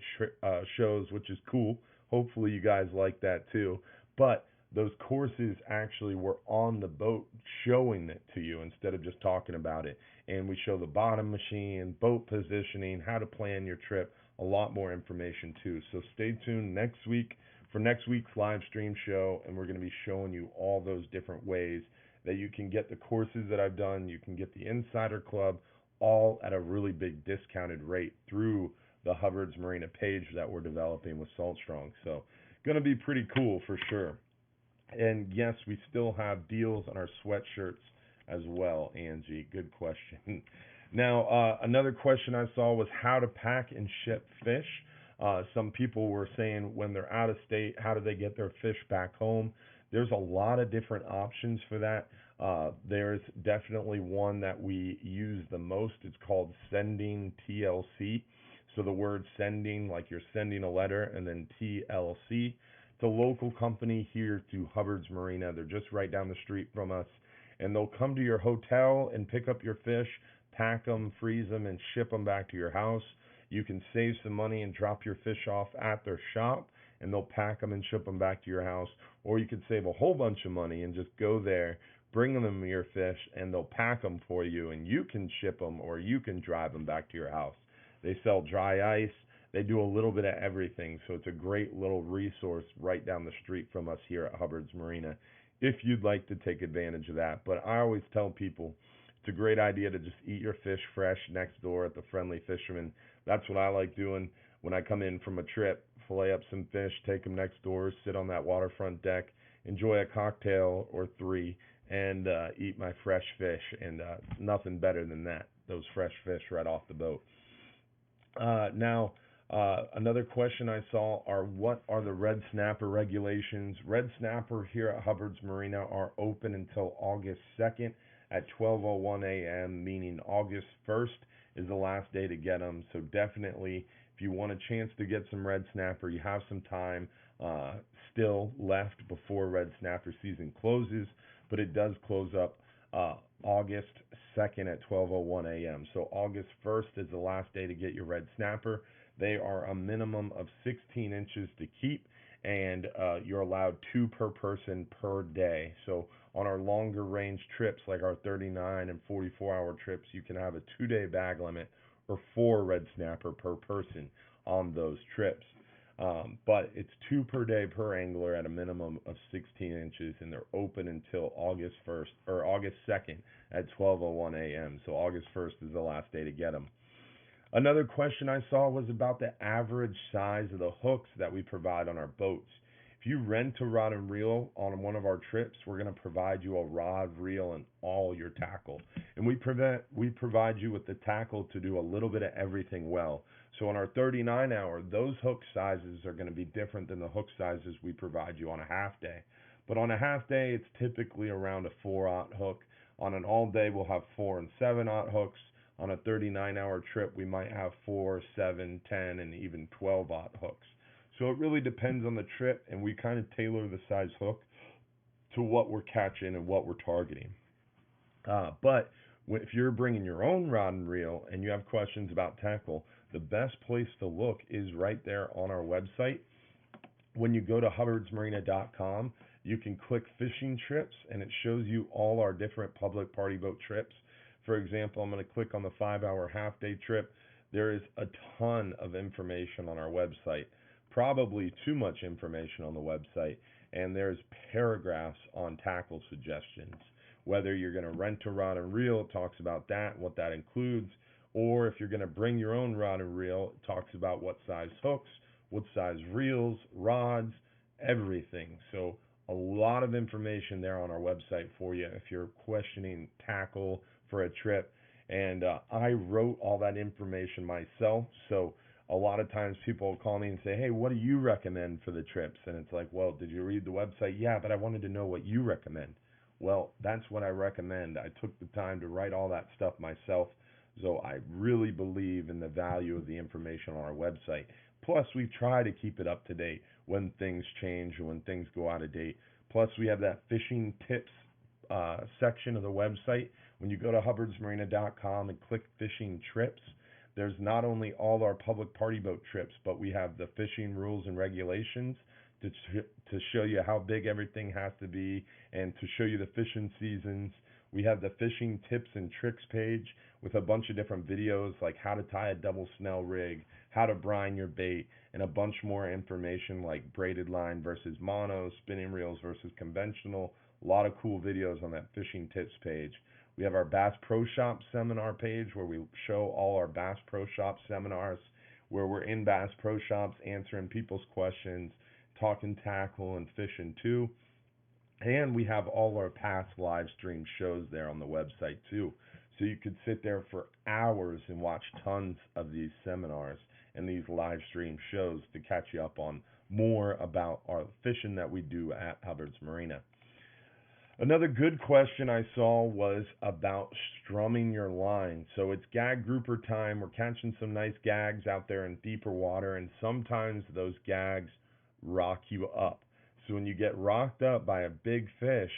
A: shows, which is cool, hopefully you guys like that too, but those courses actually were on the boat showing it to you instead of just talking about it. And we show the bottom machine, boat positioning, how to plan your trip, a lot more information too. So stay tuned next week for next week's live stream show, and we're going to be showing you all those different ways that you can get the courses that I've done. You can get the Insider Club, all at a really big discounted rate through the Hubbard's Marina page that we're developing with Salt Strong. So going to be pretty cool for sure. And yes, we still have deals on our sweatshirts as well, Angie. Good question. Now, another question I saw was how to pack and ship fish. Some people were saying when they're out of state, how do they get their fish back home? There's a lot of different options for that. There's definitely one that we use the most. It's called Sending TLC. So the word sending, like you're sending a letter, and then TLC. It's a local company here to Hubbard's Marina. They're just right down the street from us. And they'll come to your hotel and pick up your fish, pack them, freeze them, and ship them back to your house. You can save some money and drop your fish off at their shop, and they'll pack them and ship them back to your house. Or you could save a whole bunch of money and just go there, bring them your fish, and they'll pack them for you, and you can ship them or you can drive them back to your house. They sell dry ice. They do a little bit of everything, so it's a great little resource right down the street from us here at Hubbard's Marina if you'd like to take advantage of that. But I always tell people It's a great idea to just eat your fish fresh next door at the Friendly Fisherman. That's what I like doing when I come in from a trip. Fillet up some fish, take them next door, sit on that waterfront deck, enjoy a cocktail or three, and eat my fresh fish. And nothing better than that, those fresh fish right off the boat. Now, another question I saw are, what are the red snapper regulations? Red snapper here at Hubbard's Marina are open until August 2nd at 12:01 a.m., meaning August 1st is the last day to get them. So definitely, if you want a chance to get some red snapper, you have some time still left before red snapper season closes, but it does close up August 2nd at 12:01 a.m. So August 1st is the last day to get your red snapper. They are a minimum of 16 inches to keep, and you're allowed 2 per person per day. So on our longer range trips, like our 39 and 44-hour trips, you can have a 2-day bag limit or 4 red snapper per person on those trips. But it's 2 per day per angler at a minimum of 16 inches, and they're open until August 1st or August 2nd at 12:01 a.m. So August 1st is the last day to get them. Another question I saw was about the average size of the hooks that we provide on our boats. If you rent a rod and reel on one of our trips, we're going to provide you a rod, reel, and all your tackle. And we provide you with the tackle to do a little bit of everything well. So on our 39-hour, those hook sizes are going to be different than the hook sizes we provide you on a half day. But on a half day, it's typically around a 4/0 hook. On an all day, we'll have 4 and 7/0 hooks. On a 39-hour trip, we might have 4, 7, 10, and even 12/0 hooks. So it really depends on the trip, and we kind of tailor the size hook to what we're catching and what we're targeting. But if you're bringing your own rod and reel and you have questions about tackle, the best place to look is right there on our website. When you go to hubbardsmarina.com, you can click fishing trips, and it shows you all our different public party boat trips. For example, I'm going to click on the 5-hour half-day trip. There is a ton of information on our website, probably too much information on the website, and there's paragraphs on tackle suggestions. Whether you're going to rent a rod and reel, it talks about that, what that includes, or if you're going to bring your own rod and reel, it talks about what size hooks, what size reels, rods, everything. So a lot of information there on our website for you if you're questioning tackle for a trip. And I wrote all that information myself, so a lot of times people will call me and say, hey, what do you recommend for the trips? And it's like, well, did you read the website? Yeah, but I wanted to know what you recommend. Well, that's what I recommend. I took the time to write all that stuff myself, so I really believe in the value of the information on our website. Plus, we try to keep it up to date when things change or when things go out of date. Plus, we have that fishing tips section of the website. When you go to hubbardsmarina.com and click fishing trips, there's not only all our public party boat trips, but we have the fishing rules and regulations to show you how big everything has to be and to show you the fishing seasons. We have the fishing tips and tricks page with a bunch of different videos like how to tie a double snell rig, how to brine your bait, and a bunch more information like braided line versus mono, spinning reels versus conventional. A lot of cool videos on that fishing tips page. We have our Bass Pro Shop seminar page where we show all our Bass Pro Shop seminars where we're in Bass Pro Shops answering people's questions, talking tackle and fishing too. And we have all our past live stream shows there on the website too. So you could sit there for hours and watch tons of these seminars and these live stream shows to catch you up on more about our fishing that we do at Hubbard's Marina. Another good question I saw was about strumming your line. So it's gag grouper time. We're catching some nice gags out there in deeper water, and sometimes those gags rock you up. So when you get rocked up by a big fish,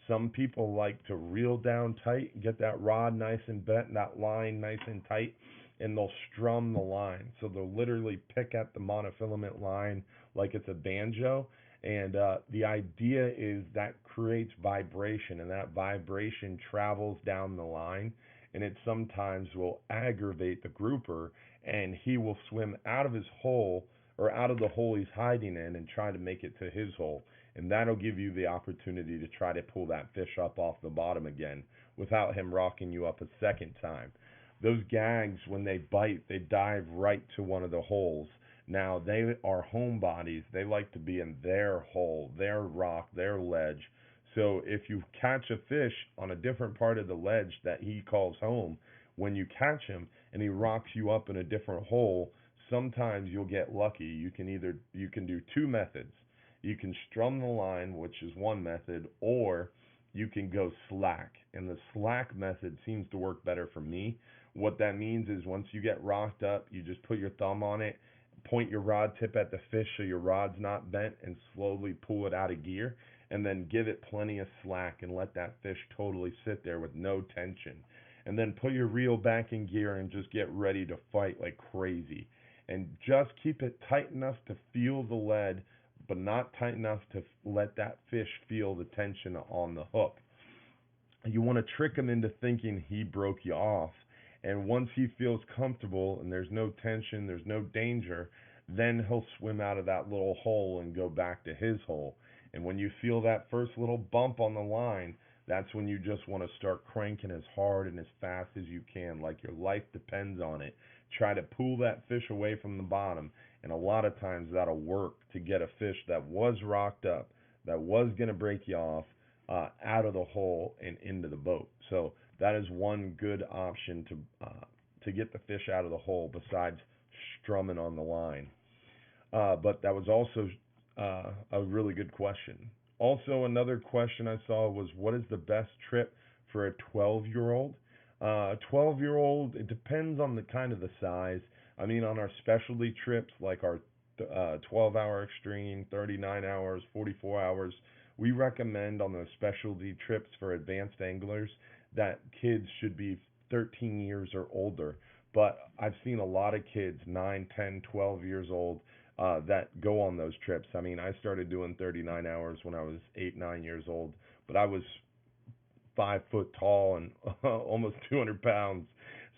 A: some people like to reel down tight, get that rod nice and bent, that line nice and tight, and they'll strum the line. So they'll literally pick at the monofilament line like it's a banjo. And the idea is that creates vibration, and that vibration travels down the line, and it sometimes will aggravate the grouper, and he will swim out of his hole or out of the hole he's hiding in and try to make it to his hole. And that'll give you the opportunity to try to pull that fish up off the bottom again. without him rocking you up a second time. Those gags, when they bite, they dive right to one of the holes. Now, they are home bodies. They like to be in their hole, their rock, their ledge. So if you catch a fish on a different part of the ledge that he calls home, when you catch him and he rocks you up in a different hole, sometimes you'll get lucky. You can do two methods. You can strum the line, which is one method, or you can go slack. And the slack method seems to work better for me. What that means is once you get rocked up, you just put your thumb on it, point your rod tip at the fish so your rod's not bent, and slowly pull it out of gear, and then give it plenty of slack and let that fish totally sit there with no tension. And then put your reel back in gear and just get ready to fight like crazy. And just keep it tight enough to feel the lead, but not tight enough to let that fish feel the tension on the hook. You want to trick him into thinking he broke you off. And once he feels comfortable and there's no tension, there's no danger, then he'll swim out of that little hole and go back to his hole. And when you feel that first little bump on the line, that's when you just want to start cranking as hard and as fast as you can, like your life depends on it. Try to pull that fish away from the bottom, and a lot of times that'll work to get a fish that was rocked up, that was going to break you off, out of the hole and into the boat. So that is one good option to get the fish out of the hole besides strumming on the line. But that was also a really good question. Also, another question I saw was, what is the best trip for a 12-year-old? 12-year-old, it depends on the kind of the size. I mean, on our specialty trips, like our 12-hour extreme, 39 hours, 44 hours, we recommend on those specialty trips for advanced anglers that kids should be 13 years or older. But I've seen a lot of kids, 9, 10, 12 years old, that go on those trips. I mean, I started doing 39 hours when I was 8, 9 years old, but I was 5 foot tall and almost 200 pounds.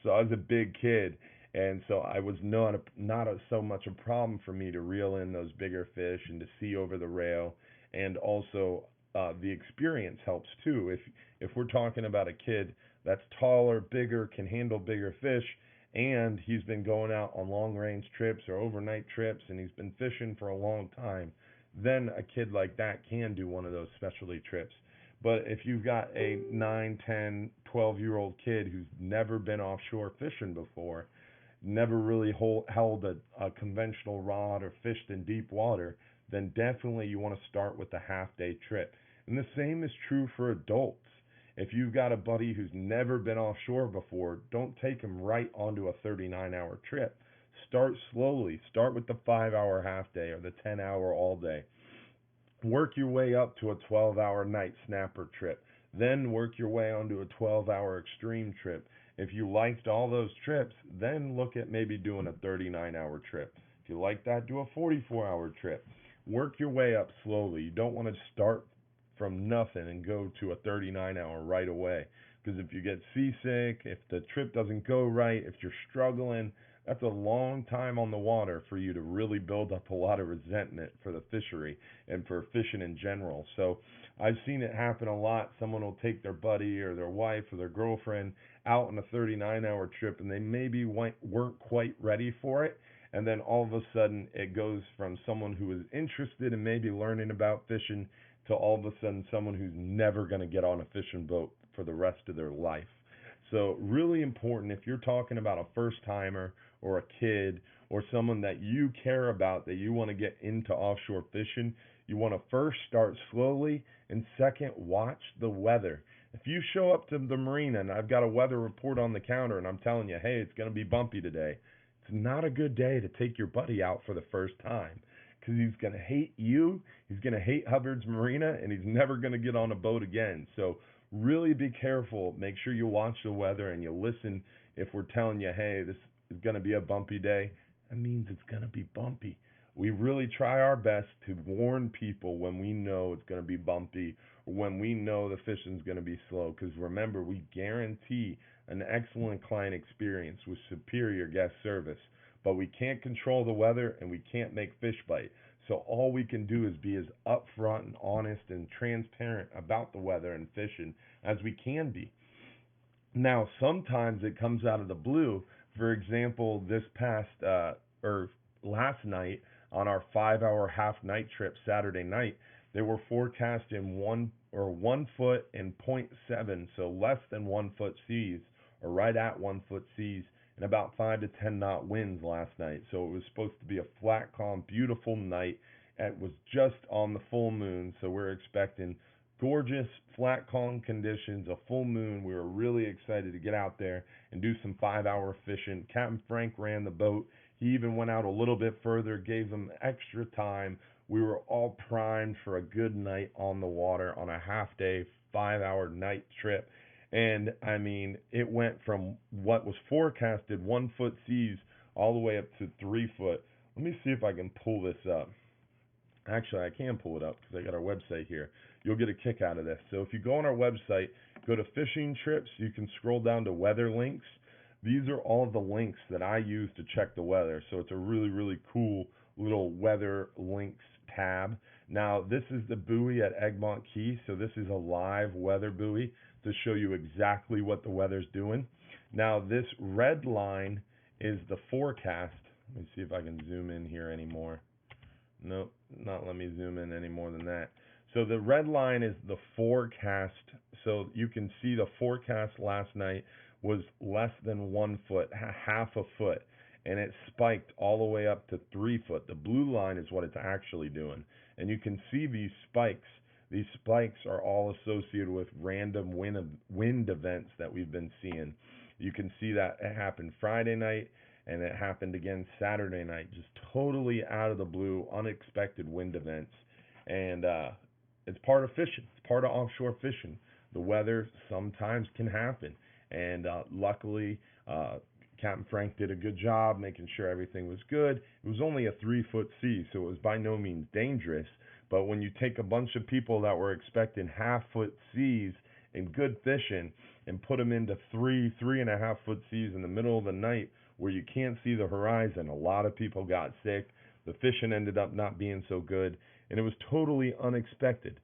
A: So I was a big kid. And so I was not so much a problem for me to reel in those bigger fish and to see over the rail. And also the experience helps too. If we're talking about a kid that's taller, bigger, can handle bigger fish, and he's been going out on long range trips or overnight trips and he's been fishing for a long time, then a kid like that can do one of those specialty trips. But if you've got a 9, 10, 12-year-old kid who's never been offshore fishing before, never really held a conventional rod or fished in deep water, then definitely you want to start with a half-day trip. And the same is true for adults. If you've got a buddy who's never been offshore before, don't take him right onto a 39-hour trip. Start slowly. Start with the 5-hour half-day or the 10-hour all-day. Work your way up to a 12-hour night snapper trip. Then work your way onto a 12-hour extreme trip. If you liked all those trips, then look at maybe doing a 39-hour trip. If you like that, do a 44-hour trip. Work your way up slowly. You don't want to start from nothing and go to a 39-hour right away. Because if you get seasick, if the trip doesn't go right, if you're struggling, that's a long time on the water for you to really build up a lot of resentment for the fishery and for fishing in general. So I've seen it happen a lot. Someone will take their buddy or their wife or their girlfriend out on a 39-hour trip and they maybe weren't quite ready for it. And then all of a sudden it goes from someone who is interested in maybe learning about fishing to all of a sudden someone who's never going to get on a fishing boat for the rest of their life. So really important, if you're talking about a first timer or a kid or someone that you care about, that you want to get into offshore fishing, you want to first start slowly, and second, watch the weather. If you show up to the marina and I've got a weather report on the counter and I'm telling you, hey, it's going to be bumpy today, it's not a good day to take your buddy out for the first time, because he's going to hate you, he's going to hate Hubbard's Marina, and he's never going to get on a boat again. So really be careful. Make sure you watch the weather and you listen. If we're telling you, hey, this is going to be a bumpy day, that means it's going to be bumpy. We really try our best to warn people when we know it's going to be bumpy or when we know the fishing's going to be slow, because remember, we guarantee an excellent client experience with superior guest service, but we can't control the weather and we can't make fish bite. So all we can do is be as upfront and honest and transparent about the weather and fishing as we can be. Now, sometimes it comes out of the blue. For example, this past or last night on our 5 hour half night trip Saturday night, they were forecasting 1 foot and .7, so less than 1 foot seas, or right at 1 foot seas, and about 5 to 10 knot winds last night. So it was supposed to be a flat, calm, beautiful night. It was just on the full moon, so we're expecting gorgeous flat calm conditions, a full moon. We were really excited to get out there and do some 5 hour fishing. Captain Frank ran the boat. He even went out a little bit further, gave them extra time. We were all primed for a good night on the water on a half day, 5 hour night trip. And I mean, it went from what was forecasted 1 foot seas all the way up to 3 foot. Let me see if I can pull this up. Actually, I can pull it up because I got our website here. You'll get a kick out of this. So if you go on our website, go to fishing trips, you can scroll down to weather links. These are all the links that I use to check the weather. So it's a really, really cool little weather links tab. Now, this is the buoy at Egmont Key. So this is a live weather buoy to show you exactly what the weather's doing. Now, this red line is the forecast. Let me see if I can zoom in here anymore. Nope, not let me zoom in any more than that. So the red line is the forecast. So you can see the forecast last night was less than 1 foot, half a foot, and it spiked all the way up to 3 foot. The blue line is what it's actually doing. And you can see these spikes. These spikes are all associated with random wind events that we've been seeing. You can see that it happened Friday night, and it happened again Saturday night, just totally out of the blue, unexpected wind events. And it's part of fishing. It's part of offshore fishing. The weather sometimes can happen. And luckily, Captain Frank did a good job making sure everything was good. It was only a 3 foot sea, so it was by no means dangerous. But when you take a bunch of people that were expecting half-foot seas and good fishing and put them into 3.5 foot seas in the middle of the night where you can't see the horizon, a lot of people got sick. The fishing ended up not being so good, and it was totally unexpected.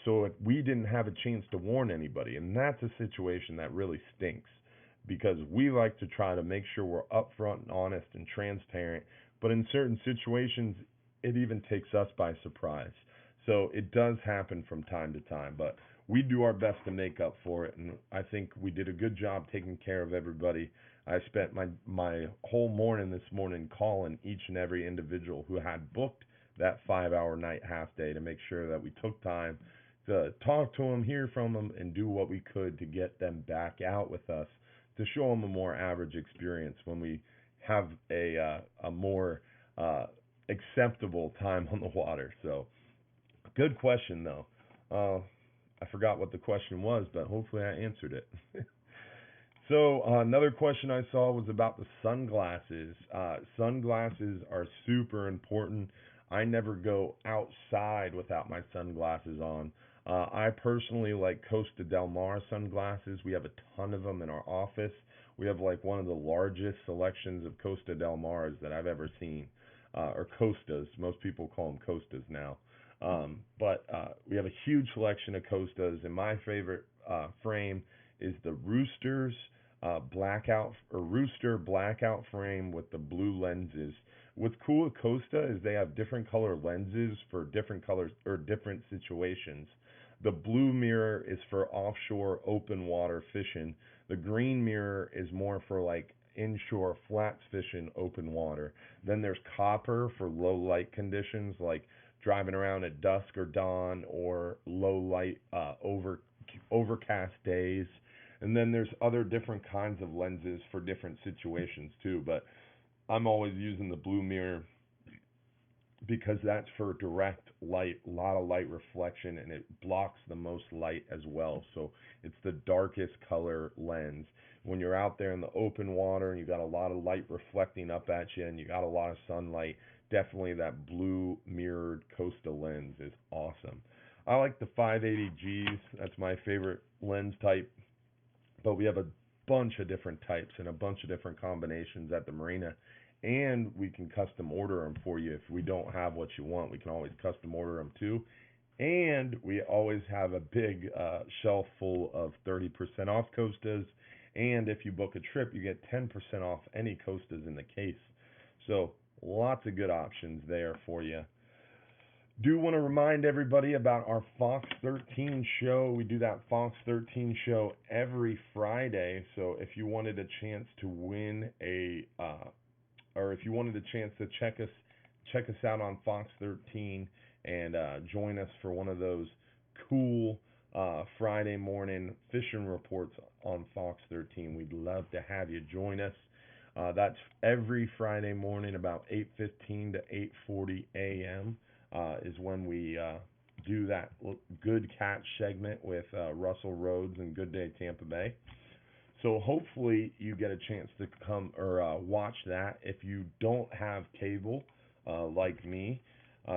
A: So we didn't have a chance to warn anybody, and that's a situation that really stinks, because we like to try to make sure we're upfront and honest and transparent, but in certain situations, it even takes us by surprise. So it does happen from time to time, but we do our best to make up for it, and I think we did a good job taking care of everybody. I spent my whole morning this morning calling each and every individual who had booked that 5 hour night half day to make sure that we took time to talk to them, hear from them, and do what we could to get them back out with us to show them a more average experience when we have a more acceptable time on the water. So, good question though. I forgot what the question was, but hopefully I answered it. So another question I saw was about the sunglasses. Sunglasses are super important. I never go outside without my sunglasses on. I personally like Costa Del Mar sunglasses. We have a ton of them in our office. We have like one of the largest selections of Costa Del Mars that I've ever seen, or Costas. Most people call them Costas now. But we have a huge selection of Costas, and my favorite frame is the Rooster blackout frame with the blue lenses. What's cool with Costa is they have different color lenses for different colors or different situations. The blue mirror is for offshore open water fishing. The green mirror is more for like inshore flats fishing open water. Then there's copper for low light conditions like driving around at dusk or dawn or low light overcast days. And then there's other different kinds of lenses for different situations too, but I'm always using the blue mirror because that's for direct light, a lot of light reflection, and it blocks the most light as well. So it's the darkest color lens. When you're out there in the open water and you got a lot of light reflecting up at you and you got a lot of sunlight, definitely that blue mirrored Costa lens is awesome. I like the 580Gs. That's my favorite lens type. But we have a bunch of different types and a bunch of different combinations at the marina, and we can custom order them for you. If we don't have what you want, we can always custom order them too. And we always have a big shelf full of 30% off Costas And if you book a trip, you get 10% off any Costas in the case. So lots of good options there for you. Do want to remind everybody about our Fox 13 show. We do that Fox 13 show every Friday. So if you wanted a chance to win or if you wanted a chance to check us out on Fox 13 and join us for one of those cool Friday morning fishing reports on Fox 13, we'd love to have you join us. That's every Friday morning about 8:15 to 8:40 a.m. Is when we do that Good Catch segment with Russell Rhodes and Good Day Tampa Bay. So hopefully you get a chance to come or watch that. If you don't have cable like me,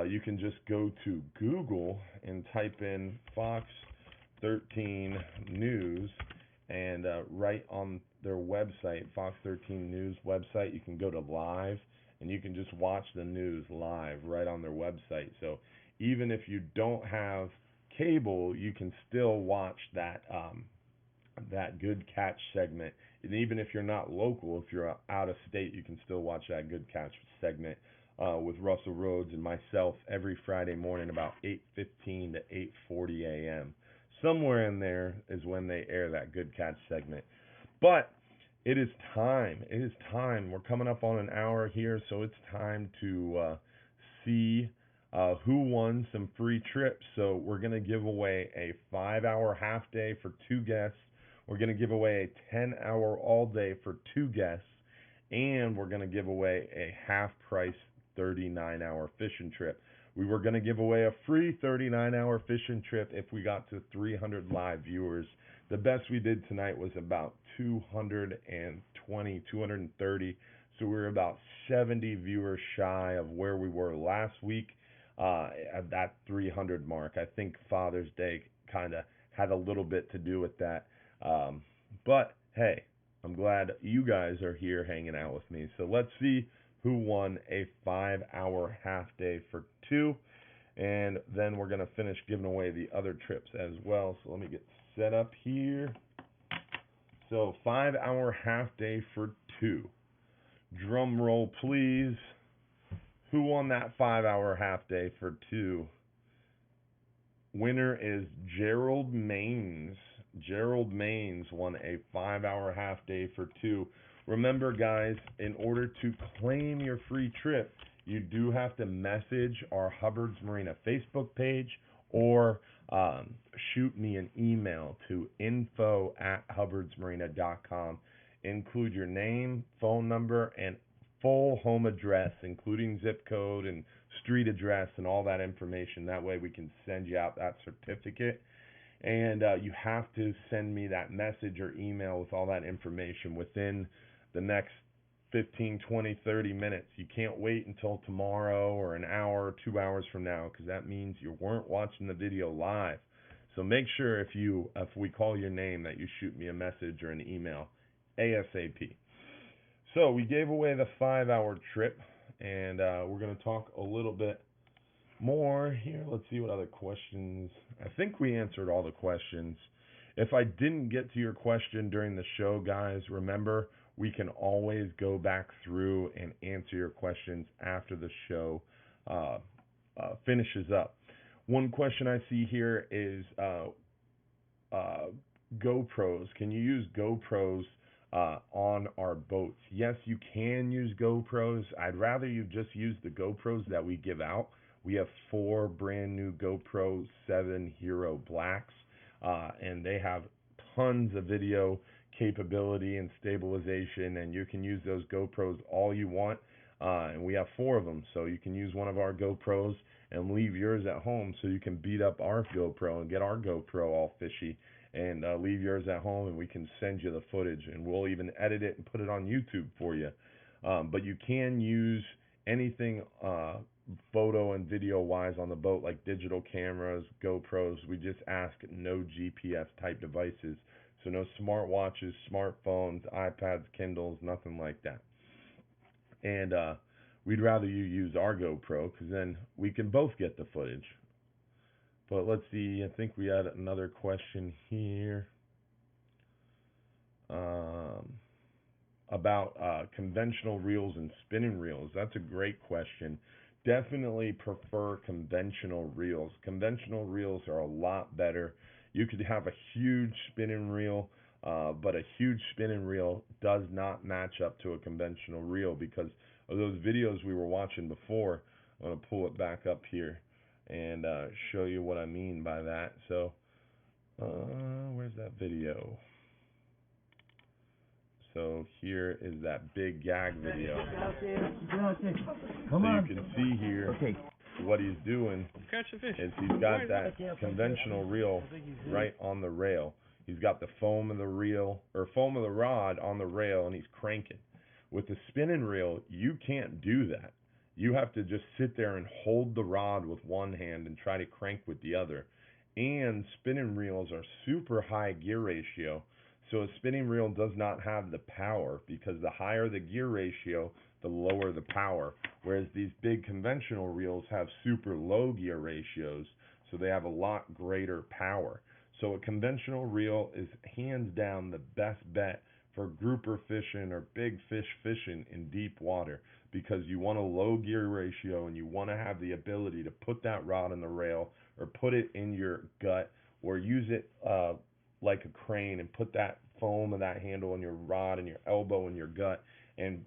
A: you can just go to Google and type in Fox 13 News, and right on their website, Fox 13 News website, you can go to live, and you can just watch the news live right on their website. So even if you don't have cable, you can still watch that Good Catch segment. And even if you're not local, if you're out of state, you can still watch that Good Catch segment with Russell Rhodes and myself every Friday morning about 8:15 to 8:40 a.m. Somewhere in there is when they air that Good Catch segment. But it is time. It is time. We're coming up on an hour here, so it's time to see who won some free trips. So we're going to give away a 5-hour half day for 2 guests. We're going to give away a 10-hour all day for 2 guests. And we're going to give away a half price 39-hour fishing trip. We were going to give away a free 39-hour fishing trip if we got to 300 live viewers. The best we did tonight was about 220, 230. So we were about 70 viewers shy of where we were last week at that 300 mark. I think Father's Day kind of had a little bit to do with that. But hey, I'm glad you guys are here hanging out with me. So let's see who won a 5-hour half day for 2. And then we're going to finish giving away the other trips as well. So let me get set up here. So 5-hour half day for 2. Drum roll, please. Who won that 5-hour half day for 2? Winner is Gerald Maines. Gerald Maines won a 5-hour half day for 2. Remember, guys, in order to claim your free trip, you do have to message our Hubbard's Marina Facebook page or shoot me an email to info@hubbardsmarina.com. Include your name, phone number, and full home address, including zip code and street address and all that information. That way we can send you out that certificate. And you have to send me that message or email with all that information within the next 15, 20, 30 minutes. You can't wait until tomorrow or an hour or 2 hours from now, because that means you weren't watching the video live. So make sure if we call your name that you shoot me a message or an email ASAP. So we gave away the 5-hour trip, and we're going to talk a little bit more here. Let's see what other questions. I think we answered all the questions. If I didn't get to your question during the show, guys, remember, we can always go back through and answer your questions after the show finishes up. One question I see here is GoPros. Can you use GoPros on our boats? Yes, you can use GoPros. I'd rather you just use the GoPros that we give out. We have 4 brand new GoPro 7 Hero Blacks, and they have tons of video capability and stabilization, and you can use those GoPros all you want, and we have 4 of them, so you can use one of our GoPros and leave yours at home so you can beat up our GoPro and get our GoPro all fishy, and leave yours at home, and we can send you the footage, and we'll even edit it and put it on YouTube for you. But you can use anything photo and video wise on the boat, like digital cameras, GoPros. We just ask no GPS type devices. So no smartwatches, smartphones, iPads, Kindles, nothing like that. And we'd rather you use our GoPro, because then we can both get the footage. But let's see, I think we had another question here. Um, about conventional reels and spinning reels. That's a great question. Definitely prefer conventional reels. Conventional reels are a lot better. You could have a huge spinning reel, but a huge spinning reel does not match up to a conventional reel because of those videos we were watching before. I'm going to pull it back up here and show you what I mean by that. So, where's that video? So here is that big gag video.
H: Come on.
A: So you can see here
H: Okay.
A: what he's doing
F: Catch the fish.
A: is he's got that conventional reel right on the rail. He's got the foam of the reel or foam of the rod on the rail and he's cranking. With the spinning reel, you can't do that. You have to just sit there and hold the rod with one hand and try to crank with the other. And spinning reels are super high gear ratio. So a spinning reel does not have the power because the higher the gear ratio, the lower the power. Whereas these big conventional reels have super low gear ratios, so they have a lot greater power. So a conventional reel is hands down the best bet for grouper fishing or big fish fishing in deep water because you want a low gear ratio and you want to have the ability to put that rod on the rail or put it in your gut or use it like a crane and put that foam of that handle on your rod and your elbow in your gut and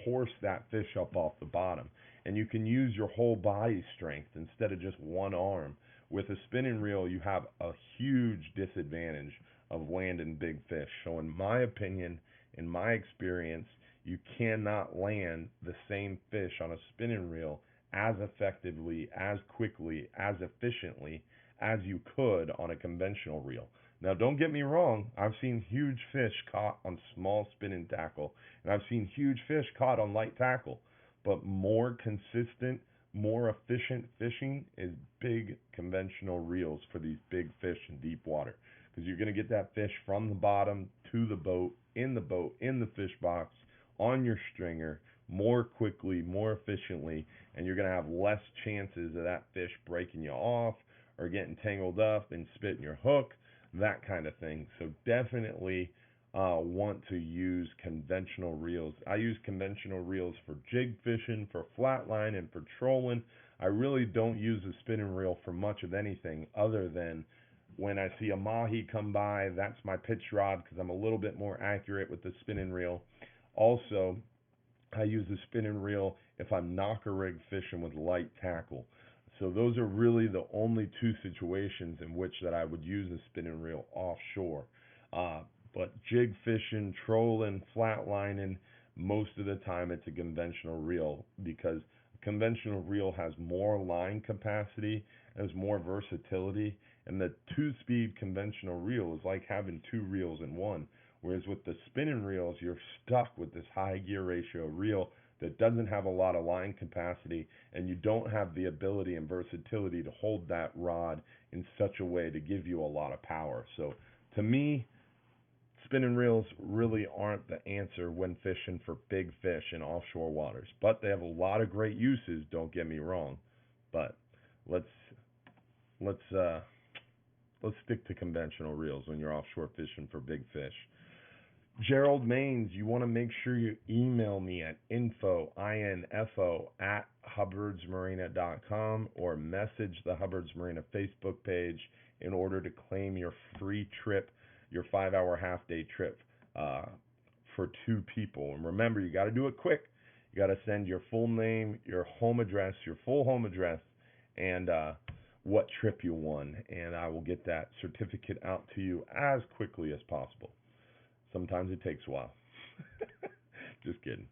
A: horse that fish up off the bottom. And you can use your whole body strength instead of just one arm. With a spinning reel, you have a huge disadvantage of landing big fish. So in my opinion, in my experience, you cannot land the same fish on a spinning reel as effectively, as quickly, as efficiently as you could on a conventional reel. Now, don't get me wrong, I've seen huge fish caught on small spinning tackle, and I've seen huge fish caught on light tackle, but more consistent, more efficient fishing is big conventional reels for these big fish in deep water, because you're going to get that fish from the bottom to the boat, in the fish box, on your stringer, more quickly, more efficiently, and you're going to have less chances of that fish breaking you off or getting tangled up and spitting your hook, that kind of thing. So definitely want to use conventional reels. I use conventional reels for jig fishing, for flatline, and for trolling. I really don't use a spinning reel for much of anything other than when I see a mahi come by, that's my pitch rod because I'm a little bit more accurate with the spinning reel. Also, I use the spinning reel if I'm knocker rig fishing with light tackle. So those are really the only two situations in which that I would use a spinning reel offshore. But jig fishing, trolling, flatlining, most of the time it's a conventional reel because a conventional reel has more line capacity, has more versatility, and the two-speed conventional reel is like having two reels in one. Whereas with the spinning reels, you're stuck with this high gear ratio reel that doesn't have a lot of line capacity, and you don't have the ability and versatility to hold that rod in such a way to give you a lot of power. So to me, spinning reels really aren't the answer when fishing for big fish in offshore waters, but they have a lot of great uses, don't get me wrong. But let's stick to conventional reels when you're offshore fishing for big fish. Gerald Maines, you want to make sure you email me at info @hubbardsmarina.com or message the Hubbard's Marina Facebook page in order to claim your free trip, your 5-hour half-day trip for 2 people. And remember, you got to do it quick. You got to send your full name, your home address, your full home address, and what trip you won. And I will get that certificate out to you as quickly as possible. Sometimes it takes a while. Just kidding.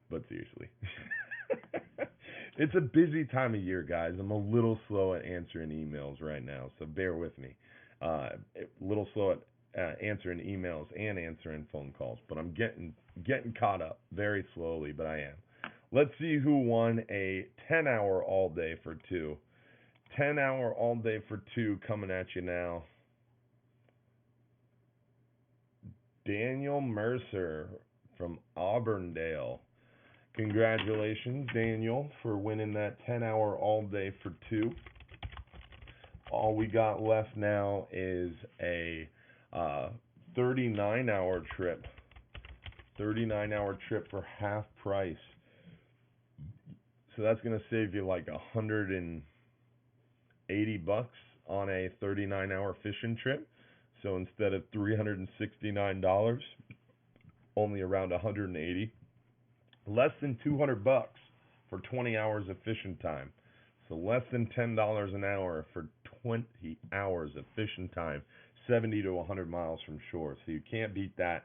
A: But seriously. It's a busy time of year, guys. I'm a little slow at answering emails right now, so bear with me. A little slow at answering emails and answering phone calls, but I'm getting caught up very slowly, but I am. Let's see who won a 10-hour all day for 2. 10-hour all day for 2 coming at you now. Daniel Mercer from Auburndale. Congratulations, Daniel, for winning that 10-hour all day for 2. All we got left now is a 39-hour trip. 39-hour trip for half price. So that's going to save you like $180 on a 39-hour fishing trip. So instead of $369, only around $180. Less than $200 for 20 hours of fishing time. So less than $10 an hour for 20 hours of fishing time, 70 to 100 miles from shore. So you can't beat that.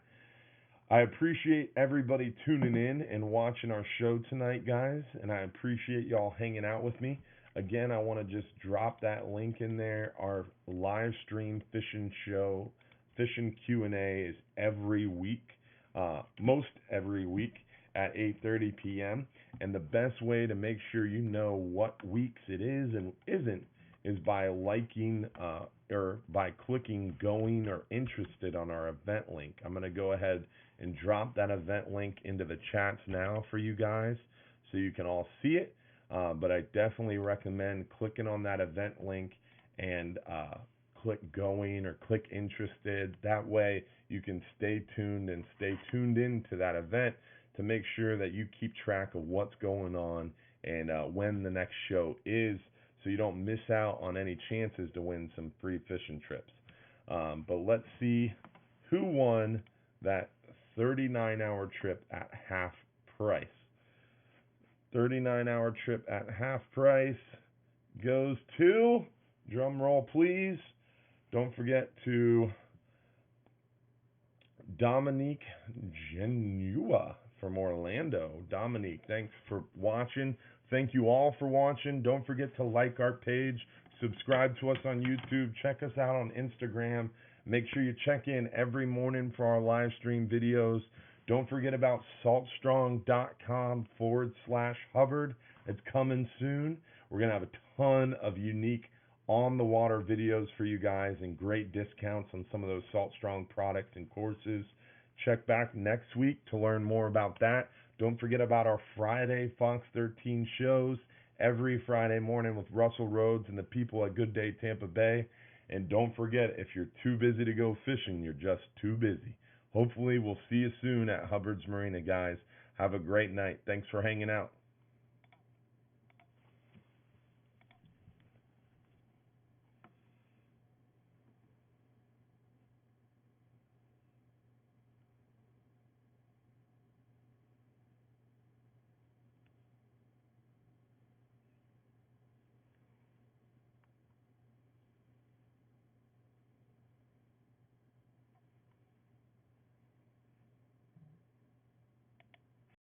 A: I appreciate everybody tuning in and watching our show tonight, guys, and I appreciate y'all hanging out with me. Again, I want to just drop that link in there. Our live stream fishing show, fishing Q&A is every week, most every week at 8:30 p.m. And the best way to make sure you know what weeks it is and isn't is by liking or by clicking going or interested on our event link. I'm going to go ahead and drop that event link into the chats now for you guys so you can all see it. But I definitely recommend clicking on that event link and click going or click interested. That way you can stay tuned and stay tuned into that event to make sure that you keep track of what's going on and when the next show is, so you don't miss out on any chances to win some free fishing trips. But let's see who won that 39-hour trip at half price. 39-hour trip at half price goes to, drum roll please, don't forget to Dominique Genua from Orlando. Dominique, thanks for watching. Thank you all for watching. Don't forget to like our page, subscribe to us on YouTube, check us out on Instagram. Make sure you check in every morning for our live stream videos. Don't forget about saltstrong.com/Hubbard. It's coming soon. We're going to have a ton of unique on-the-water videos for you guys and great discounts on some of those Salt Strong products and courses. Check back next week to learn more about that. Don't forget about our Friday Fox 13 shows every Friday morning with Russell Rhodes and the people at Good Day Tampa Bay. And don't forget, if you're too busy to go fishing, you're just too busy. Hopefully, we'll see you soon at Hubbard's Marina, guys. Have a great night. Thanks for hanging out.